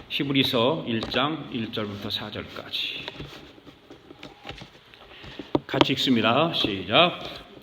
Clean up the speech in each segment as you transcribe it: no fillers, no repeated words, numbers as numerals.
히브리서 1장 1절부터 4절까지 같이 읽습니다. 시작.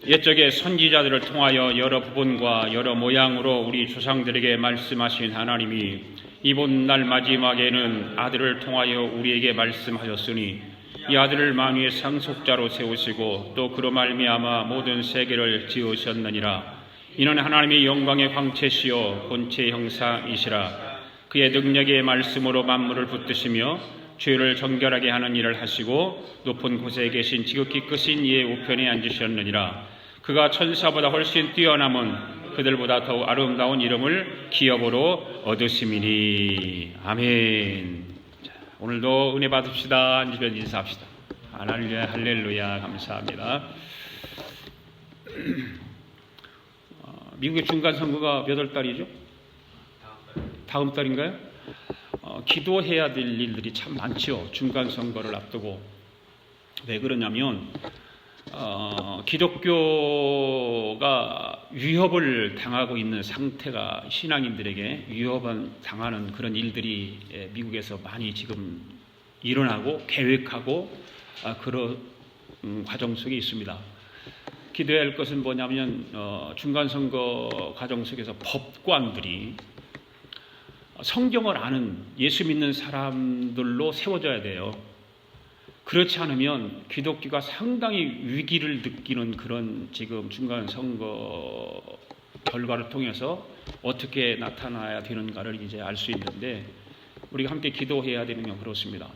옛적에 선지자들을 통하여 여러 부분과 여러 모양으로 우리 조상들에게 말씀하신 하나님이 이번 날 마지막에는 아들을 통하여 우리에게 말씀하셨으니 이 아들을 만유의 상속자로 세우시고 또 그로 말미암아 모든 세계를 지으셨느니라. 이는 하나님의 영광의 광채시요 본체의 형상이시라. 그의 능력의 말씀으로 만물을 붙드시며 죄를 정결하게 하는 일을 하시고 높은 곳에 계신 지극히 크신 이의 우편에 앉으셨느니라. 그가 천사보다 훨씬 뛰어남은 그들보다 더욱 아름다운 이름을 기업으로 얻으심이니. 아멘. 자, 오늘도 은혜 받읍시다. 앉으면 인사합시다. 할렐루야, 할렐루야. 감사합니다. 미국의 중간선거가 몇 월 달이죠? 다음 달인가요? 기도해야 될 일들이 참 많죠. 중간선거를 앞두고. 왜 그러냐면 기독교가 위협을 당하고 있는 상태가, 신앙인들에게 위협을 당하는 그런 일들이 미국에서 많이 지금 일어나고 계획하고 그런 과정 속에 있습니다. 기도해야 할 것은 뭐냐면 중간선거 과정 속에서 법관들이 성경을 아는 예수 믿는 사람들로 세워져야 돼요. 그렇지 않으면 기독교가 상당히 위기를 느끼는 그런 지금 중간선거 결과를 통해서 어떻게 나타나야 되는가를 이제 알 수 있는데, 우리가 함께 기도해야 되는 건 그렇습니다.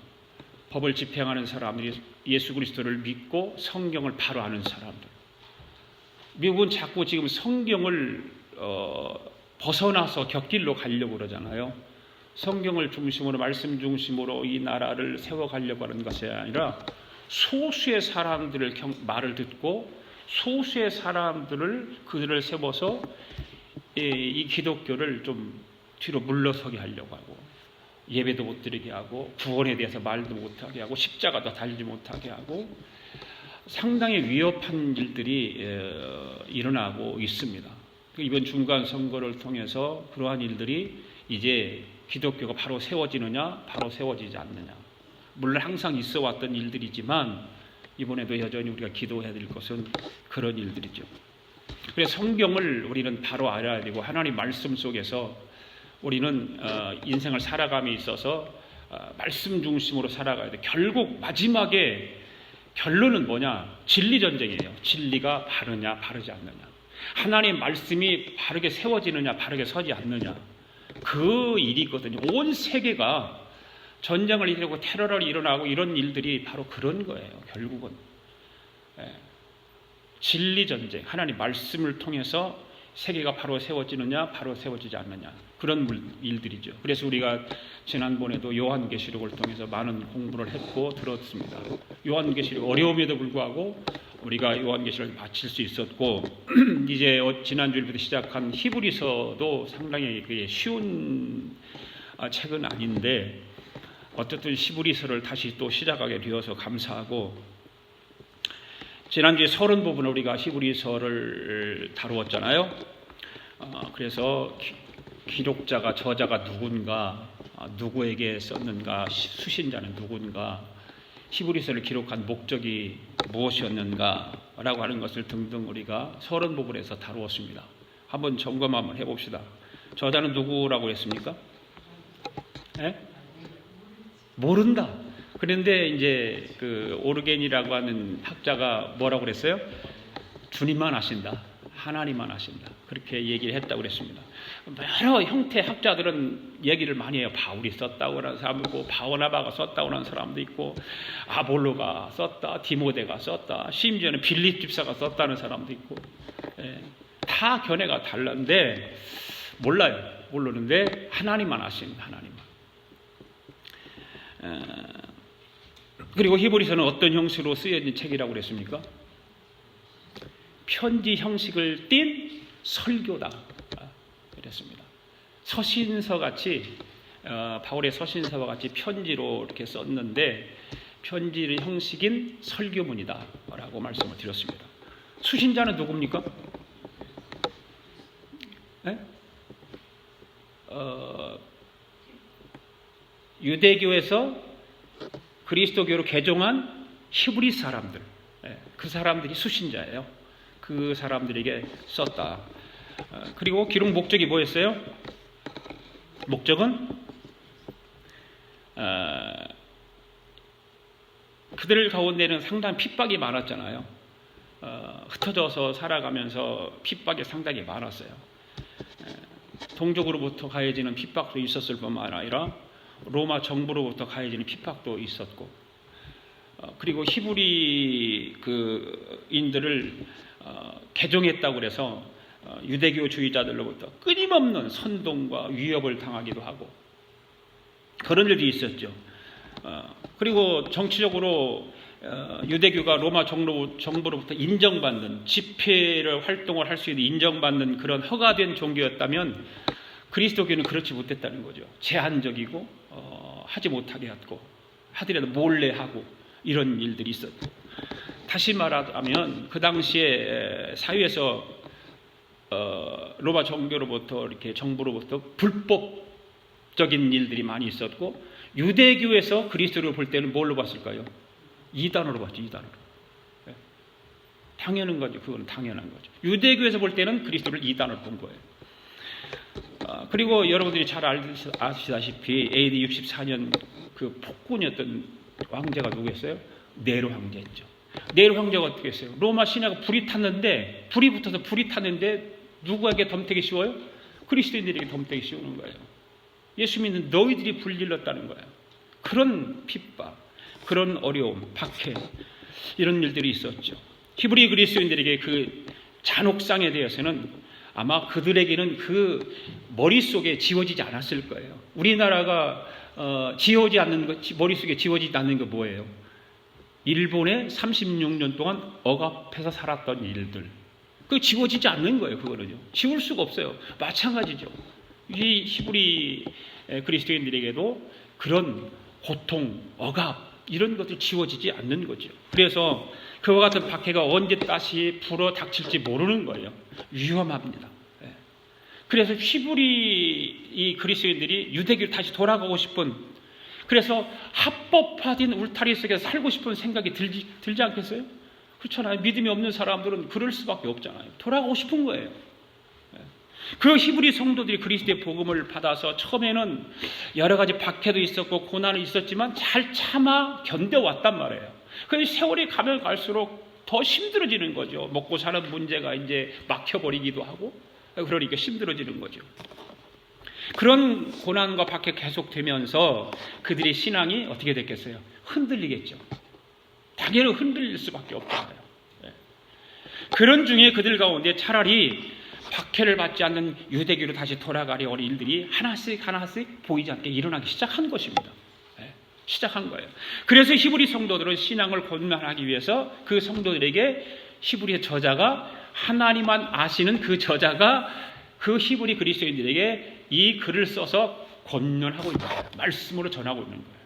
법을 집행하는 사람들이 예수 그리스도를 믿고 성경을 바로 아는 사람들. 미국은 자꾸 지금 성경을 벗어나서 격길로 가려고 그러잖아요. 성경을 중심으로, 말씀 중심으로 이 나라를 세워가려고 하는 것이 아니라 소수의 사람들을 말을 듣고 소수의 사람들을 그들을 세워서 이 기독교를 좀 뒤로 물러서게 하려고 하고, 예배도 못 드리게 하고, 구원에 대해서 말도 못하게 하고, 십자가도 달지 못하게 하고, 상당히 위협한 일들이 일어나고 있습니다. 이번 중간 선거를 통해서 그러한 일들이 이제 기독교가 바로 세워지느냐, 바로 세워지지 않느냐. 물론 항상 있어 왔던 일들이지만 이번에도 여전히 우리가 기도해야 될 것은 그런 일들이죠. 그래서 성경을 우리는 바로 알아야 되고, 하나님 말씀 속에서 우리는 인생을 살아감에 있어서 말씀 중심으로 살아가야 돼. 결국 마지막에 결론은 뭐냐? 진리 전쟁이에요. 진리가 바르냐, 바르지 않느냐. 하나님 말씀이 바르게 세워지느냐, 바르게 서지 않느냐. 그 일이거든요. 온 세계가 전쟁을 일으키고 테러를 일어나고 이런 일들이 바로 그런 거예요. 결국은 진리 전쟁, 하나님 말씀을 통해서 세계가 바로 세워지느냐, 바로 세워지지 않느냐, 그런 일들이죠. 그래서 우리가 지난번에도 요한계시록을 통해서 많은 공부를 했고 들었습니다. 요한계시록 어려움에도 불구하고 우리가 요한계시록을 마칠 수 있었고, 이제 지난주부터 시작한 히브리서도 상당히 쉬운 책은 아닌데 어쨌든 히브리서를 다시 또 시작하게 되어서 감사하고, 지난주에 서론 부분을 우리가 히브리서를 다루었잖아요. 그래서 기록자가, 저자가 누군가, 누구에게 썼는가, 수신자는 누군가, 히브리서를 기록한 목적이 무엇이었는가라고 하는 것을 등등 우리가 서론 부분에서 다루었습니다. 한번 점검 한번 해봅시다. 저자는 누구라고 했습니까? 모른다. 그런데 이제 그 오르겐이라고 하는 학자가 뭐라고 그랬어요? 주님만 아신다. 하나님만 아신다. 그렇게 얘기를 했다고 그랬습니다. 여러 형태 학자들은 얘기를 많이 해요. 바울이 썼다고 하는 사람도 있고, 바오나바가 썼다고 하는 사람도 있고, 아볼로가 썼다, 디모데가 썼다, 심지어는 빌립 집사가 썼다는 사람도 있고, 다 견해가 달랐는데 몰라요. 모르는데 하나님만 아십니다. 하나님만. 그리고 히브리서는 어떤 형식으로 쓰여진 책이라고 그랬습니까? 편지 형식을 띤 설교다. 그랬습니다. 서신서 같이, 바울의 서신서와 같이 편지로 이렇게 썼는데 편지의 형식인 설교문이다 라고 말씀을 드렸습니다. 수신자는 누굽니까? 유대교에서 그리스도교로 개종한 히브리 사람들, 그 사람들이 수신자예요. 그 사람들에게 썼다. 그리고 기록 목적이 뭐였어요? 목적은 그들 가운데는 상당히 핍박이 많았잖아요. 흩어져서 살아가면서 핍박이 상당히 많았어요. 동족으로부터 가해지는 핍박도 있었을 뿐만 아니라 로마 정부로부터 가해지는 핍박도 있었고, 그리고 히브리 인들을 개종했다고 그래서 유대교주의자들로부터 끊임없는 선동과 위협을 당하기도 하고 그런 일도 있었죠. 그리고 정치적으로 유대교가 로마 정부로부터 인정받는, 집회를 활동을 할 수 있는 인정받는 그런 허가된 종교였다면 그리스도교는 그렇지 못했다는 거죠. 제한적이고 하지 못하게 했고, 하더라도 몰래 하고 이런 일들이 있었고, 다시 말하자면 그 당시에 사회에서 로마 정교로부터 이렇게 정부로부터 불법적인 일들이 많이 있었고, 유대교에서 그리스도를 볼 때는 뭘로 봤을까요? 이단으로 봤죠. 이단으로. 당연한 거죠. 그건 당연한 거죠. 유대교에서 볼 때는 그리스도를 이단으로 본 거예요. 그리고 여러분들이 잘 아시다시피 AD 64년 그 폭군이었던 황제가 누구였어요? 네로 황제였죠. 네로 황제가 어떻게 했어요? 로마 시내가 불이 탔는데, 불이 붙어서 불이 탔는데 누구에게 덤태기 쉬워요? 그리스도인들에게 덤태기 쉬우는 거예요. 예수 믿는 너희들이 불질렀다는 거예요. 그런 핍박, 그런 어려움, 박해, 이런 일들이 있었죠. 히브리 그리스도인들에게 그 잔혹상에 대해서는 아마 그들에게는 그 머릿속에 지워지지 않았을 거예요. 우리나라가 지워지지 않는 것, 머릿속에 지워지지 않는 거 뭐예요? 일본에 36년 동안 억압해서 살았던 일들. 그 지워지지 않는 거예요. 그거는요. 지울 수가 없어요. 마찬가지죠. 이 히브리 그리스도인들에게도 그런 고통, 억압, 이런 것들이 지워지지 않는 거죠. 그래서 그와 같은 박해가 언제 다시 불어 닥칠지 모르는 거예요. 위험합니다. 그래서 히브리 이 그리스도인들이 유대교로 다시 돌아가고 싶은, 그래서 합법화된 울타리 속에서 살고 싶은 생각이 들지 않겠어요? 그렇잖아요. 믿음이 없는 사람들은 그럴 수밖에 없잖아요. 돌아가고 싶은 거예요. 그 히브리 성도들이 그리스도의 복음을 받아서 처음에는 여러 가지 박해도 있었고 고난이 있었지만 잘 참아 견뎌왔단 말이에요. 그래서 세월이 가면 갈수록 더 힘들어지는 거죠. 먹고 사는 문제가 이제 막혀버리기도 하고, 그러니까 힘들어지는 거죠. 그런 고난과 박해 계속되면서 그들의 신앙이 어떻게 됐겠어요? 흔들리겠죠. 당연히 흔들릴 수밖에 없잖아요. 그런 중에 그들 가운데 차라리 박해를 받지 않는 유대교로 다시 돌아가려는 일들이 하나씩 보이지 않게 일어나기 시작한 것입니다. 시작한 거예요. 그래서 히브리 성도들은 신앙을 권면하기 위해서 그 성도들에게 히브리의 저자가, 하나님만 아시는 그 저자가 그 히브리 그리스도인들에게 이 글을 써서 권면하고 있는 거예요. 말씀으로 전하고 있는 거예요.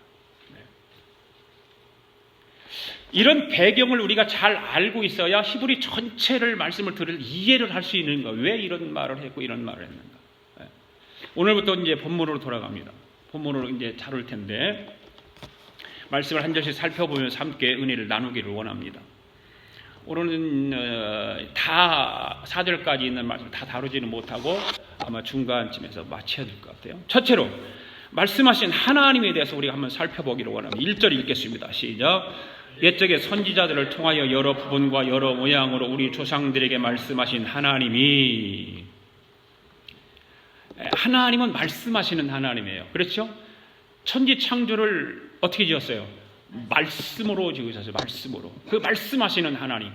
이런 배경을 우리가 잘 알고 있어야 히브리 전체를 말씀을 이해를 할 수 있는 거예요. 왜 이런 말을 했고 이런 말을 했는가. 오늘부터 이제 본문으로 돌아갑니다. 본문으로 이제 다룰 텐데, 말씀을 한 절씩 살펴보면서 함께 은혜를 나누기를 원합니다. 오늘은 다 4절까지 있는 말씀 다 다루지는 못하고 아마 중간쯤에서 마쳐야 될 것 같아요. 첫째로 말씀하신 하나님에 대해서 우리가 한번 살펴보기를 원합니다. 1절 읽겠습니다. 시작. 옛적의 선지자들을 통하여 여러 부분과 여러 모양으로 우리 조상들에게 말씀하신 하나님은 말씀하시는 하나님이에요. 그렇죠? 천지 창조를 어떻게 지었어요? 말씀으로 지으셨어요. 말씀으로. 그 말씀하시는 하나님.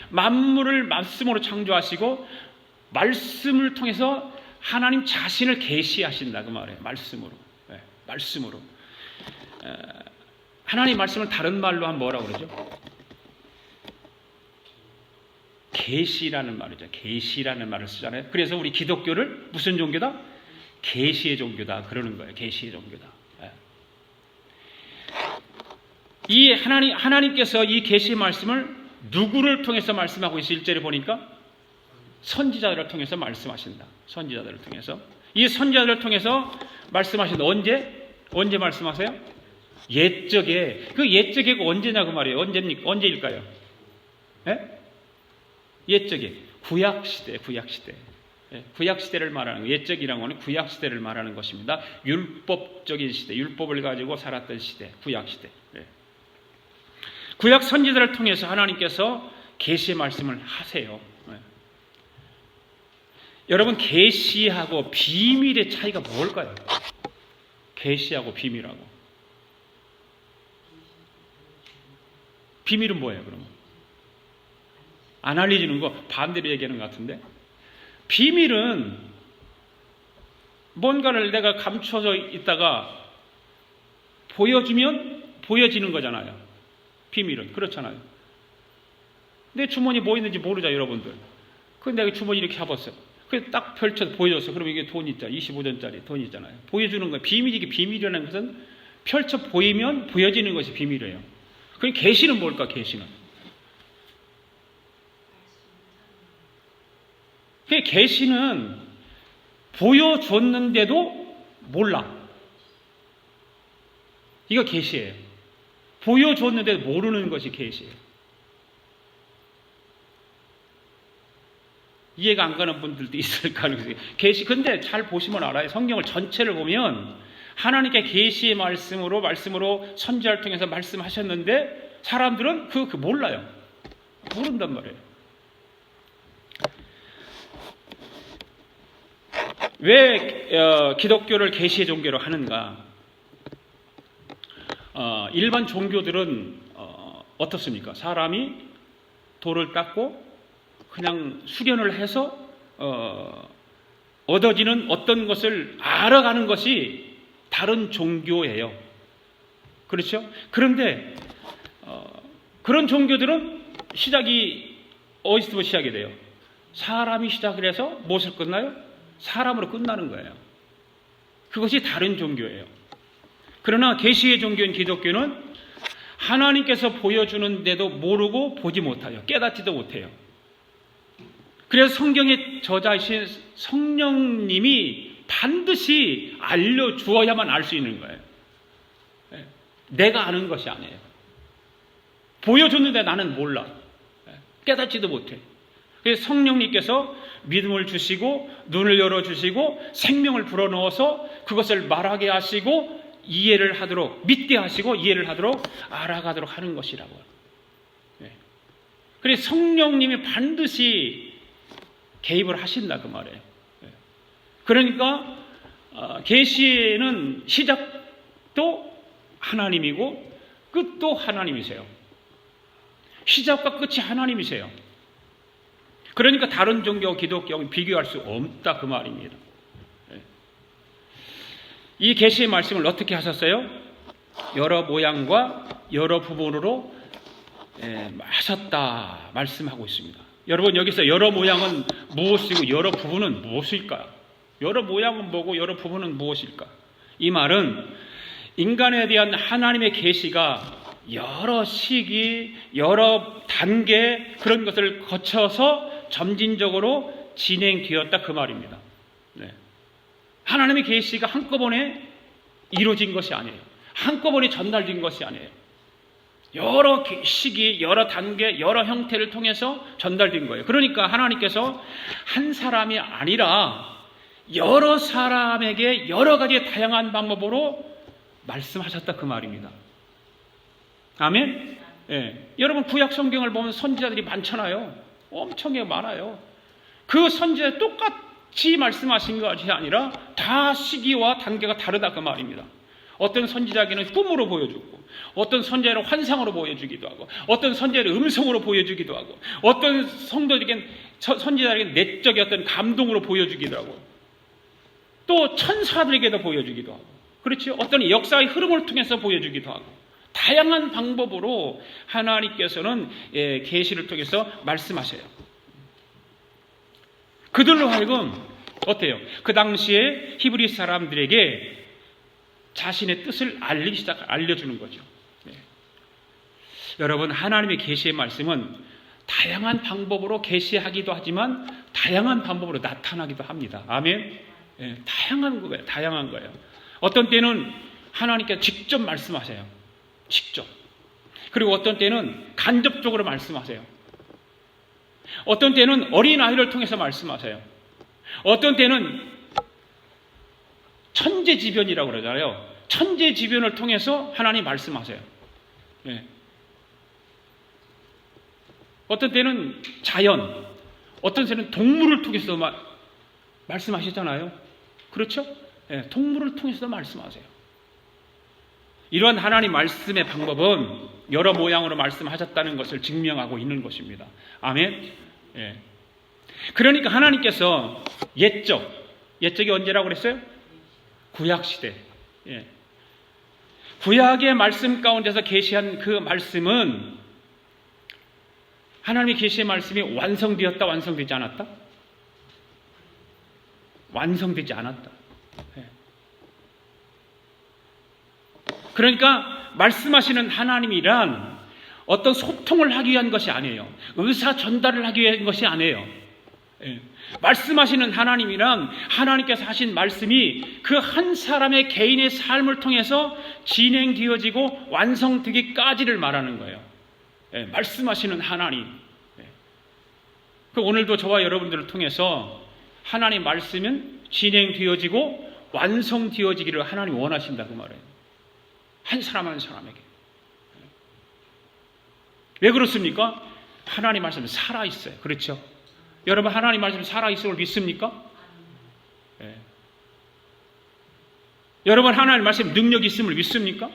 만물을 말씀으로 창조하시고 말씀을 통해서 하나님 자신을 계시하신다 그 말이에요. 말씀으로. 말씀으로. 하나님 말씀을 다른 말로 하면 뭐라고 그러죠? 계시라는 말이죠. 계시라는 말을 쓰잖아요. 그래서 우리 기독교를 무슨 종교다? 계시의 종교다 그러는 거예요. 계시의 종교다. 이 하나님께서 이 계시의 말씀을 누구를 통해서 말씀하고 있어요? 1절에 보니까 선지자들을 통해서 말씀하신다. 선지자들을 통해서. 이 선지자들을 통해서 말씀하신다. 언제? 언제 말씀하세요? 옛적에. 그 옛적에가 언제냐 그 말이에요. 언제일까요? 예? 옛적에. 구약시대. 예, 구약시대를 말하는 거예요. 옛적이라는 것은 구약시대를 말하는 것입니다. 율법적인 시대, 율법을 가지고 살았던 시대, 구약시대. 예. 구약 선지자를 통해서 하나님께서 계시의 말씀을 하세요. 예. 여러분, 계시하고 비밀의 차이가 뭘까요? 계시하고 비밀하고. 비밀은 뭐예요, 그러면? 안 알려지는 거 반대로 얘기하는 것 같은데? 비밀은 뭔가를 내가 감춰져 있다가 보여주면 보여지는 거잖아요. 비밀은. 그렇잖아요. 내 주머니 뭐 있는지 모르죠, 여러분들. 근데 내가 주머니 이렇게 해봤어요. 그래서 딱 펼쳐서 보여줬어. 그럼 이게 돈 있잖아. 25전짜리 돈 있잖아요. 보여주는 거예요. 비밀이라는 것은 펼쳐 보이면 보여지는 것이 비밀이에요. 그럼 계시는 뭘까, 계시는? 그 계시는 보여줬는데도 몰라. 이거 계시예요. 보여줬는데도 모르는 것이 계시예요. 이해가 안 가는 분들도 있을 가능성이. 계시. 근데 잘 보시면 알아요. 성경을 전체를 보면 하나님께 계시의 말씀으로 선지자를 통해서 말씀하셨는데 사람들은 그 몰라요. 모른단 말이에요. 왜 기독교를 계시의 종교로 하는가? 일반 종교들은 어떻습니까? 사람이 돌을 닦고 그냥 수련을 해서 얻어지는 어떤 것을 알아가는 것이 다른 종교예요. 그렇죠? 그런데 그런 종교들은 시작이 어디서부터 시작이 돼요? 사람이 시작을 해서 무엇을 끝나요? 사람으로 끝나는 거예요. 그것이 다른 종교예요. 그러나 계시의 종교인 기독교는 하나님께서 보여주는데도 모르고 보지 못해요. 깨닫지도 못해요. 그래서 성경의 저자이신 성령님이 반드시 알려주어야만 알 수 있는 거예요. 내가 아는 것이 아니에요. 보여줬는데 나는 몰라. 깨닫지도 못해. 그래서 성령님께서 믿음을 주시고 눈을 열어주시고 생명을 불어넣어서 그것을 말하게 하시고 이해를 하도록, 믿게 하시고 이해를 하도록 알아가도록 하는 것이라고요. 그래서 성령님이 반드시 개입을 하신다 그 말이에요. 그러니까 계시는 시작도 하나님이고 끝도 하나님이세요. 시작과 끝이 하나님이세요. 그러니까 다른 종교와 기독교와 비교할 수 없다 그 말입니다. 이 계시의 말씀을 어떻게 하셨어요? 여러 모양과 여러 부분으로 하셨다 말씀하고 있습니다. 여러분, 여기서 여러 모양은 무엇이고 여러 부분은 무엇일까요? 여러 모양은 뭐고 여러 부분은 무엇일까? 이 말은 인간에 대한 하나님의 계시가 여러 시기, 여러 단계 그런 것을 거쳐서 점진적으로 진행되었다 그 말입니다. 네. 하나님의 계시가 한꺼번에 이루어진 것이 아니에요. 한꺼번에 전달된 것이 아니에요. 여러 시기, 여러 단계, 여러 형태를 통해서 전달된 거예요. 그러니까 하나님께서 한 사람이 아니라 여러 사람에게 여러 가지 다양한 방법으로 말씀하셨다 그 말입니다. 아멘? 예. 여러분, 구약 성경을 보면 선지자들이 많잖아요. 엄청나게 많아요. 그 선지자 똑같이 말씀하신 것이 아니라 다 시기와 단계가 다르다 그 말입니다. 어떤 선지자에게는 꿈으로 보여주고, 어떤 선지자를 환상으로 보여주기도 하고, 어떤 선지자를 음성으로 보여주기도 하고, 어떤 성도들에게는 선지자에게 내적인 어떤 감동으로 보여주기도 하고, 또 천사들에게도 보여주기도 하고, 그렇죠? 어떤 역사의 흐름을 통해서 보여주기도 하고, 다양한 방법으로 하나님께서는 계시를 통해서 말씀하셔요. 그들로 하여금 어때요? 그 당시에 히브리 사람들에게 자신의 뜻을 알려주는 거죠. 네. 여러분, 하나님의 계시의 말씀은 다양한 방법으로 계시하기도 하지만 다양한 방법으로 나타나기도 합니다. 아멘. 네, 다양한 거예요. 어떤 때는 하나님께서 직접 말씀하세요. 직접. 그리고 어떤 때는 간접적으로 말씀하세요. 어떤 때는 어린아이를 통해서 말씀하세요. 어떤 때는 천재지변이라고 그러잖아요. 천재지변을 통해서 하나님 말씀하세요. 예. 어떤 때는 자연, 어떤 때는 동물을 통해서 말씀하시잖아요. 그렇죠? 예, 동물을 통해서 말씀하세요. 이러한 하나님 말씀의 방법은 여러 모양으로 말씀하셨다는 것을 증명하고 있는 것입니다. 아멘. 예. 그러니까 하나님께서 옛적이 언제라고 그랬어요? 구약시대. 예. 구약의 말씀 가운데서 계시한 그 말씀은 하나님의 계시의 말씀이 완성되었다, 완성되지 않았다? 완성되지 않았다. 예. 그러니까 말씀하시는 하나님이란 어떤 소통을 하기 위한 것이 아니에요. 의사 전달을 하기 위한 것이 아니에요. 예. 말씀하시는 하나님이란 하나님께서 하신 말씀이 그 한 사람의 개인의 삶을 통해서 진행되어지고 완성되기까지를 말하는 거예요. 예. 말씀하시는 하나님. 예. 그 오늘도 저와 여러분들을 통해서 하나님 말씀은 진행되어지고 완성되어지기를 하나님이 원하신다 그 말이에요. 한 사람 한 사람에게. 왜 그렇습니까? 하나님 말씀은 살아있어요. 그렇죠? 여러분 하나님 말씀이 살아있음을 믿습니까? 예. 여러분 하나님 말씀 능력이 있음을 믿습니까?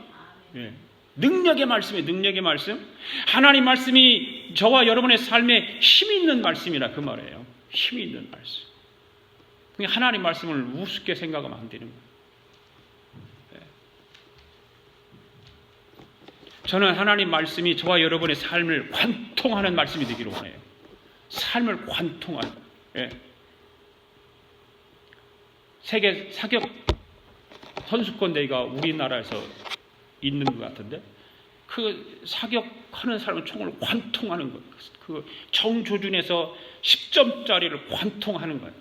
예. 능력의 말씀이에요. 능력의 말씀. 하나님 말씀이 저와 여러분의 삶에 힘이 있는 말씀이라 그 말이에요. 힘이 있는 말씀. 하나님 말씀을 우습게 생각하면 안 되는 거예요. 저는 하나님 말씀이 저와 여러분의 삶을 관통하는 말씀이 되기를 원해요. 삶을 관통하는. 예. 세계 사격 선수권 대회가 우리나라에서 있는 것 같은데 그 사격하는 사람은 총을 관통하는 거예요. 그 정조준에서 10점짜리를 관통하는 거예요.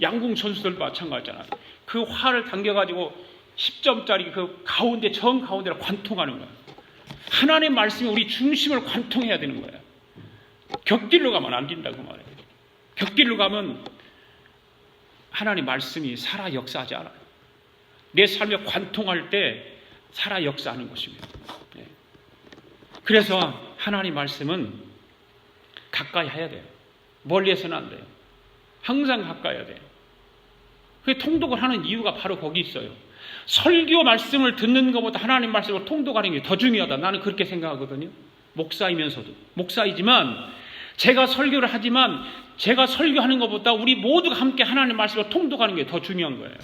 양궁 선수들도 마찬가지잖아요. 그 활을 당겨가지고 10점짜리 그 가운데 정 가운데를 관통하는 거예요. 하나님의 말씀이 우리 중심을 관통해야 되는 거예요. 곁길로 가면 안 된다고 말해요. 곁길로 가면 하나님 말씀이 살아 역사하지 않아요. 내 삶에 관통할 때 살아 역사하는 것입니다. 그래서 하나님 말씀은 가까이 해야 돼요. 멀리해서는 안 돼요. 항상 가까이 해야 돼요. 그 통독을 하는 이유가 바로 거기 있어요. 설교 말씀을 듣는 것보다 하나님 말씀을 통독하는 게 더 중요하다. 나는 그렇게 생각하거든요. 목사이면서도. 목사이지만 제가 설교를 하지만 제가 설교하는 것보다 우리 모두가 함께 하나님 말씀을 통독하는 게 더 중요한 거예요.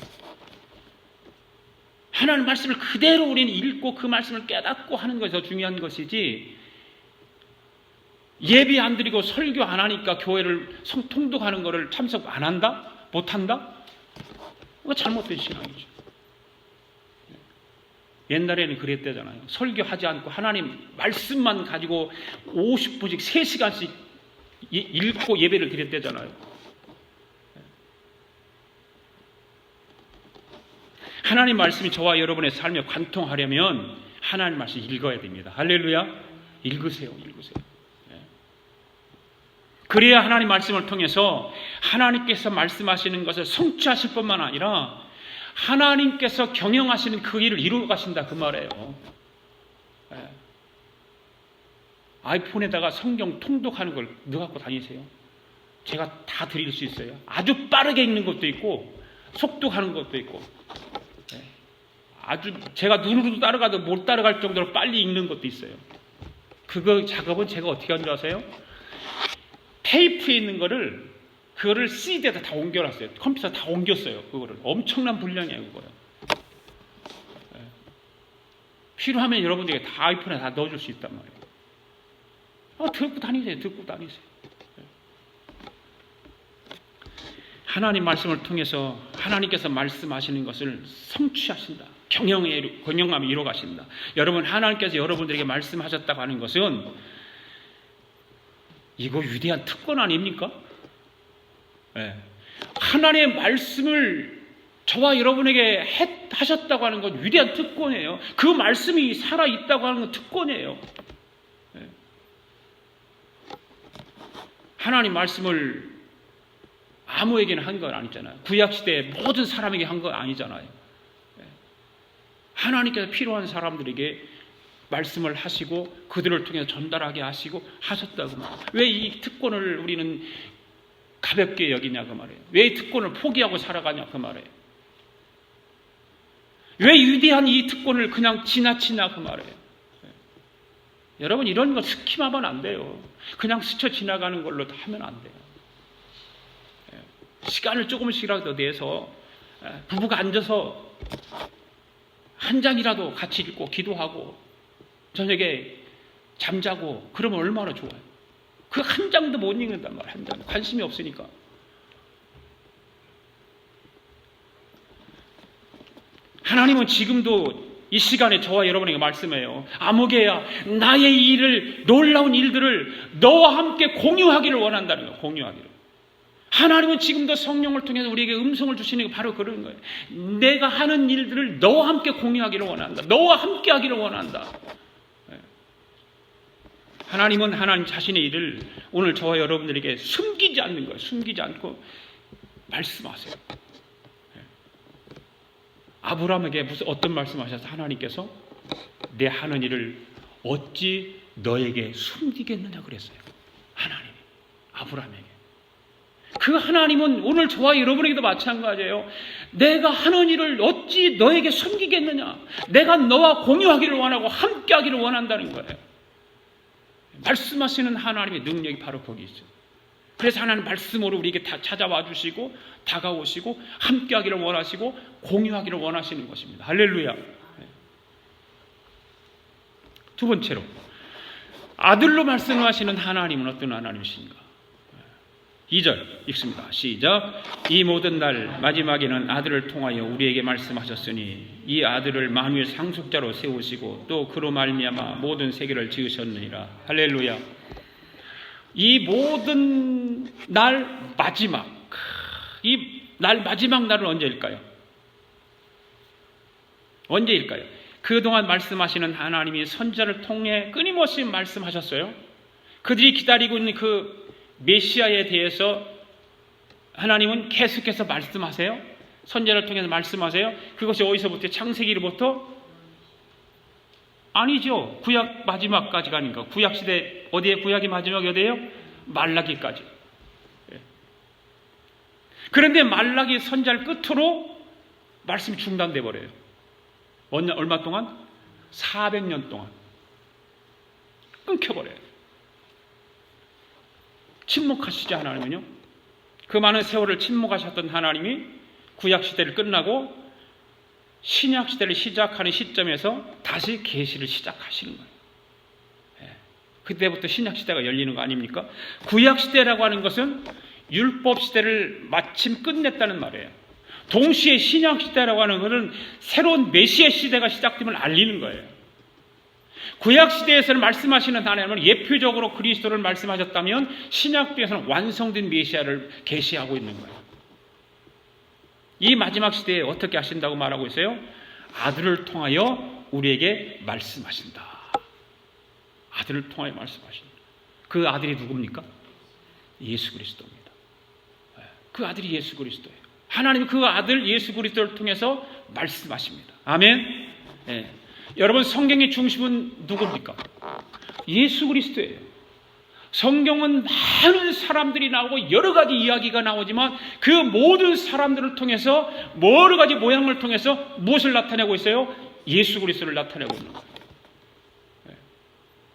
하나님 말씀을 그대로 우리는 읽고 그 말씀을 깨닫고 하는 것이 더 중요한 것이지 예배 안 드리고 설교 안 하니까 교회를 통독하는 것을 참석 안 한다? 못 한다? 그거 잘못된 신앙이죠. 옛날에는 그랬대잖아요. 설교하지 않고 하나님 말씀만 가지고 50분씩 3시간씩 읽고 예배를 드렸대잖아요. 하나님 말씀이 저와 여러분의 삶에 관통하려면 하나님 말씀 읽어야 됩니다. 할렐루야. 읽으세요. 그래야 하나님 말씀을 통해서 하나님께서 말씀하시는 것을 성취하실 뿐만 아니라 하나님께서 경영하시는 그 일을 이루어 가신다 그 말이에요. 아이폰에다가 성경 통독하는 걸 넣어갖고 다니세요. 제가 다 드릴 수 있어요. 아주 빠르게 읽는 것도 있고 속독하는 것도 있고 아주 제가 눈으로도 따라가도 못 따라갈 정도로 빨리 읽는 것도 있어요. 그거 작업은 제가 어떻게 하는 줄 아세요? 테이프에 있는 그거를 CD에다 다 옮겨놨어요. 컴퓨터 다 옮겼어요. 그거를 엄청난 분량이에요. 그거요. 필요하면 여러분들에게 다 아이폰에 다 넣어줄 수 있단 말이에요. 듣고 다니세요. 하나님 말씀을 통해서 하나님께서 말씀하시는 것을 성취하신다. 경영함이 이루어 가신다. 여러분 하나님께서 여러분들에게 말씀하셨다고 하는 것은 이거 위대한 특권 아닙니까? 하나님의 말씀을 저와 여러분에게 하셨다고 하는 건 위대한 특권이에요. 그 말씀이 살아있다고 하는 건 특권이에요. 하나님 말씀을 아무에게나 한 건 아니잖아요. 구약시대에 모든 사람에게 한 건 아니잖아요. 하나님께서 필요한 사람들에게 말씀을 하시고 그들을 통해서 전달하게 하시고 하셨다고 말해요. 왜 이 특권을 우리는 가볍게 여기냐 그 말이에요. 왜 이 특권을 포기하고 살아가냐 그 말이에요. 왜 위대한 이 특권을 그냥 지나치냐 그 말이에요. 여러분 이런 거 스킵하면 안 돼요. 그냥 스쳐 지나가는 걸로 하면 안 돼요. 시간을 조금씩이라도 내서 부부가 앉아서 한 장이라도 같이 읽고 기도하고 저녁에 잠자고 그러면 얼마나 좋아요. 그 한 장도 못 읽는단 말이에요. 한 장. 관심이 없으니까. 하나님은 지금도 이 시간에 저와 여러분에게 말씀해요. 아무개야 나의 일을 놀라운 일들을 너와 함께 공유하기를 원한다는 거예요. 공유하기를. 하나님은 지금도 성령을 통해서 우리에게 음성을 주시는 게 바로 그런 거예요. 내가 하는 일들을 너와 함께 공유하기를 원한다. 너와 함께 하기를 원한다. 하나님은 하나님 자신의 일을 오늘 저와 여러분들에게 숨기지 않는 거예요. 숨기지 않고 말씀하세요. 아브라함에게 무슨 어떤 말씀하셔서 하나님께서 내 하는 일을 어찌 너에게 숨기겠느냐 그랬어요. 하나님이 아브라함에게. 그 하나님은 오늘 저와 여러분에게도 마찬가지예요. 내가 하는 일을 어찌 너에게 숨기겠느냐. 내가 너와 공유하기를 원하고 함께하기를 원한다는 거예요. 말씀하시는 하나님의 능력이 바로 거기 있어요. 그래서 하나님 말씀으로 우리에게 다 찾아와 주시고 다가오시고 함께하기를 원하시고 공유하기를 원하시는 것입니다. 할렐루야. 두 번째로 아들로 말씀하시는 하나님은 어떤 하나님이신가? 2절 읽습니다. 시작. 이 모든 날 마지막에는 아들을 통하여 우리에게 말씀하셨으니 이 아들을 만유의 상속자로 세우시고 또 그로 말미암아 모든 세계를 지으셨느니라. 할렐루야. 이 모든 날 마지막, 이 날 마지막 날은 언제일까요? 언제일까요? 그동안 말씀하시는 하나님이 선지자를 통해 끊임없이 말씀하셨어요. 그들이 기다리고 있는 그 메시아에 대해서 하나님은 계속해서 말씀하세요. 선지자를 통해서 말씀하세요. 그것이 어디서부터? 창세기로부터? 아니죠. 구약 마지막까지 가니까. 구약 시대 어디에 구약이 마지막이 어디예요? 말라기까지. 그런데 말라기 선지자를 끝으로 말씀이 중단돼 버려요. 얼마 동안? 400년 동안 끊겨버려요. 침묵하시지 하나님은요. 그 많은 세월을 침묵하셨던 하나님이 구약시대를 끝나고 신약시대를 시작하는 시점에서 다시 계시를 시작하시는 거예요. 그때부터 신약시대가 열리는 거 아닙니까? 구약시대라고 하는 것은 율법시대를 마침 끝냈다는 말이에요. 동시에 신약시대라고 하는 것은 새로운 메시아 시대가 시작됨을 알리는 거예요. 구약시대에서는 말씀하시는 하나님은 예표적으로 그리스도를 말씀하셨다면 신약시대에서는 완성된 메시아를 계시하고 있는 거예요. 이 마지막 시대에 어떻게 하신다고 말하고 있어요? 아들을 통하여 우리에게 말씀하신다. 아들을 통하여 말씀하신다. 그 아들이 누굽니까? 예수 그리스도입니다. 그 아들이 예수 그리스도예요. 하나님은 그 아들 예수 그리스도를 통해서 말씀하십니다. 아멘. 네. 여러분 성경의 중심은 누굽니까? 예수 그리스도예요. 성경은 많은 사람들이 나오고 여러 가지 이야기가 나오지만 그 모든 사람들을 통해서 여러 가지 모양을 통해서 무엇을 나타내고 있어요? 예수 그리스도를 나타내고 있는 거예요.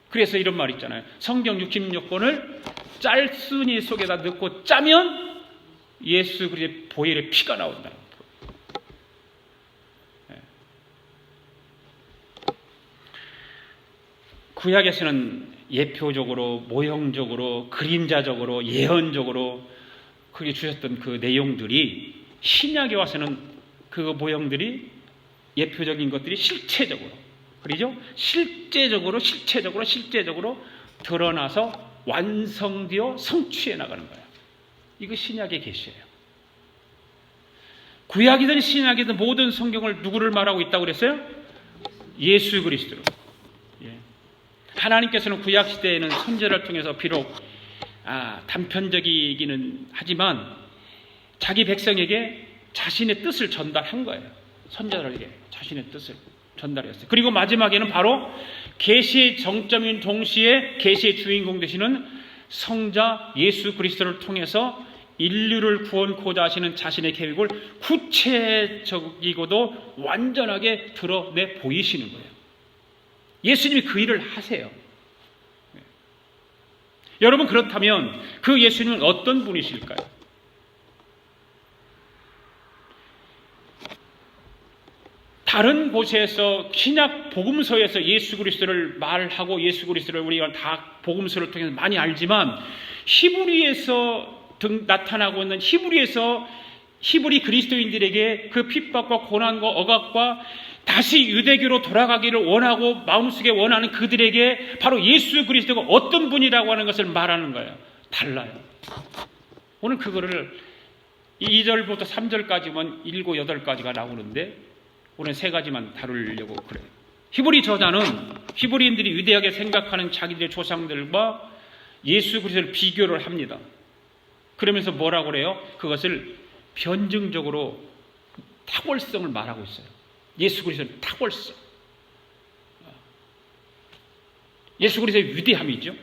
그래서 이런 말 있잖아요. 성경 66권을 짤순이 속에다 넣고 짜면 예수 그리스도의 보혈의 피가 나온다. 구약에서는 예표적으로, 모형적으로, 그림자적으로, 예언적으로 그게 주셨던 그 내용들이 신약에 와서는 그 모형들이 예표적인 것들이 실체적으로, 그러죠? 실제적으로 드러나서 완성되어 성취해 나가는 거예요. 이거 신약의 계시예요. 구약이든 신약이든 모든 성경을 누구를 말하고 있다고 그랬어요? 예수 그리스도로. 예. 하나님께서는 구약 시대에는 선지자를 통해서 비록 단편적이기는 하지만 자기 백성에게 자신의 뜻을 전달한 거예요. 선지자들에게 자신의 뜻을 전달했어요. 그리고 마지막에는 바로 계시의 정점인 동시에 계시의 주인공 되시는 성자 예수 그리스도를 통해서 인류를 구원코자 하시는 자신의 계획을 구체적이고도 완전하게 드러내 보이시는 거예요. 예수님이 그 일을 하세요. 여러분, 그렇다면 그 예수님은 어떤 분이실까요? 다른 곳에서 신약 복음서에서 예수 그리스도를 말하고 예수 그리스도를 우리가 다 복음서를 통해서 많이 알지만 히브리에서 나타나고 있는 히브리 그리스도인들에게 그 핍박과 고난과 억압과 다시 유대교로 돌아가기를 원하고 마음속에 원하는 그들에게 바로 예수 그리스도가 어떤 분이라고 하는 것을 말하는 거예요. 달라요. 오늘 그거를 2절부터 3절까지만 7, 8가지가 나오는데 오늘 3가지만 다루려고 그래요. 히브리 저자는 히브리인들이 위대하게 생각하는 자기들의 조상들과 예수 그리스도를 비교를 합니다. 그러면서 뭐라고 그래요? 그것을 변증적으로 탁월성을 말하고 있어요. 예수 그리스도의 탁월성. 예수 그리스도의 위대함이죠.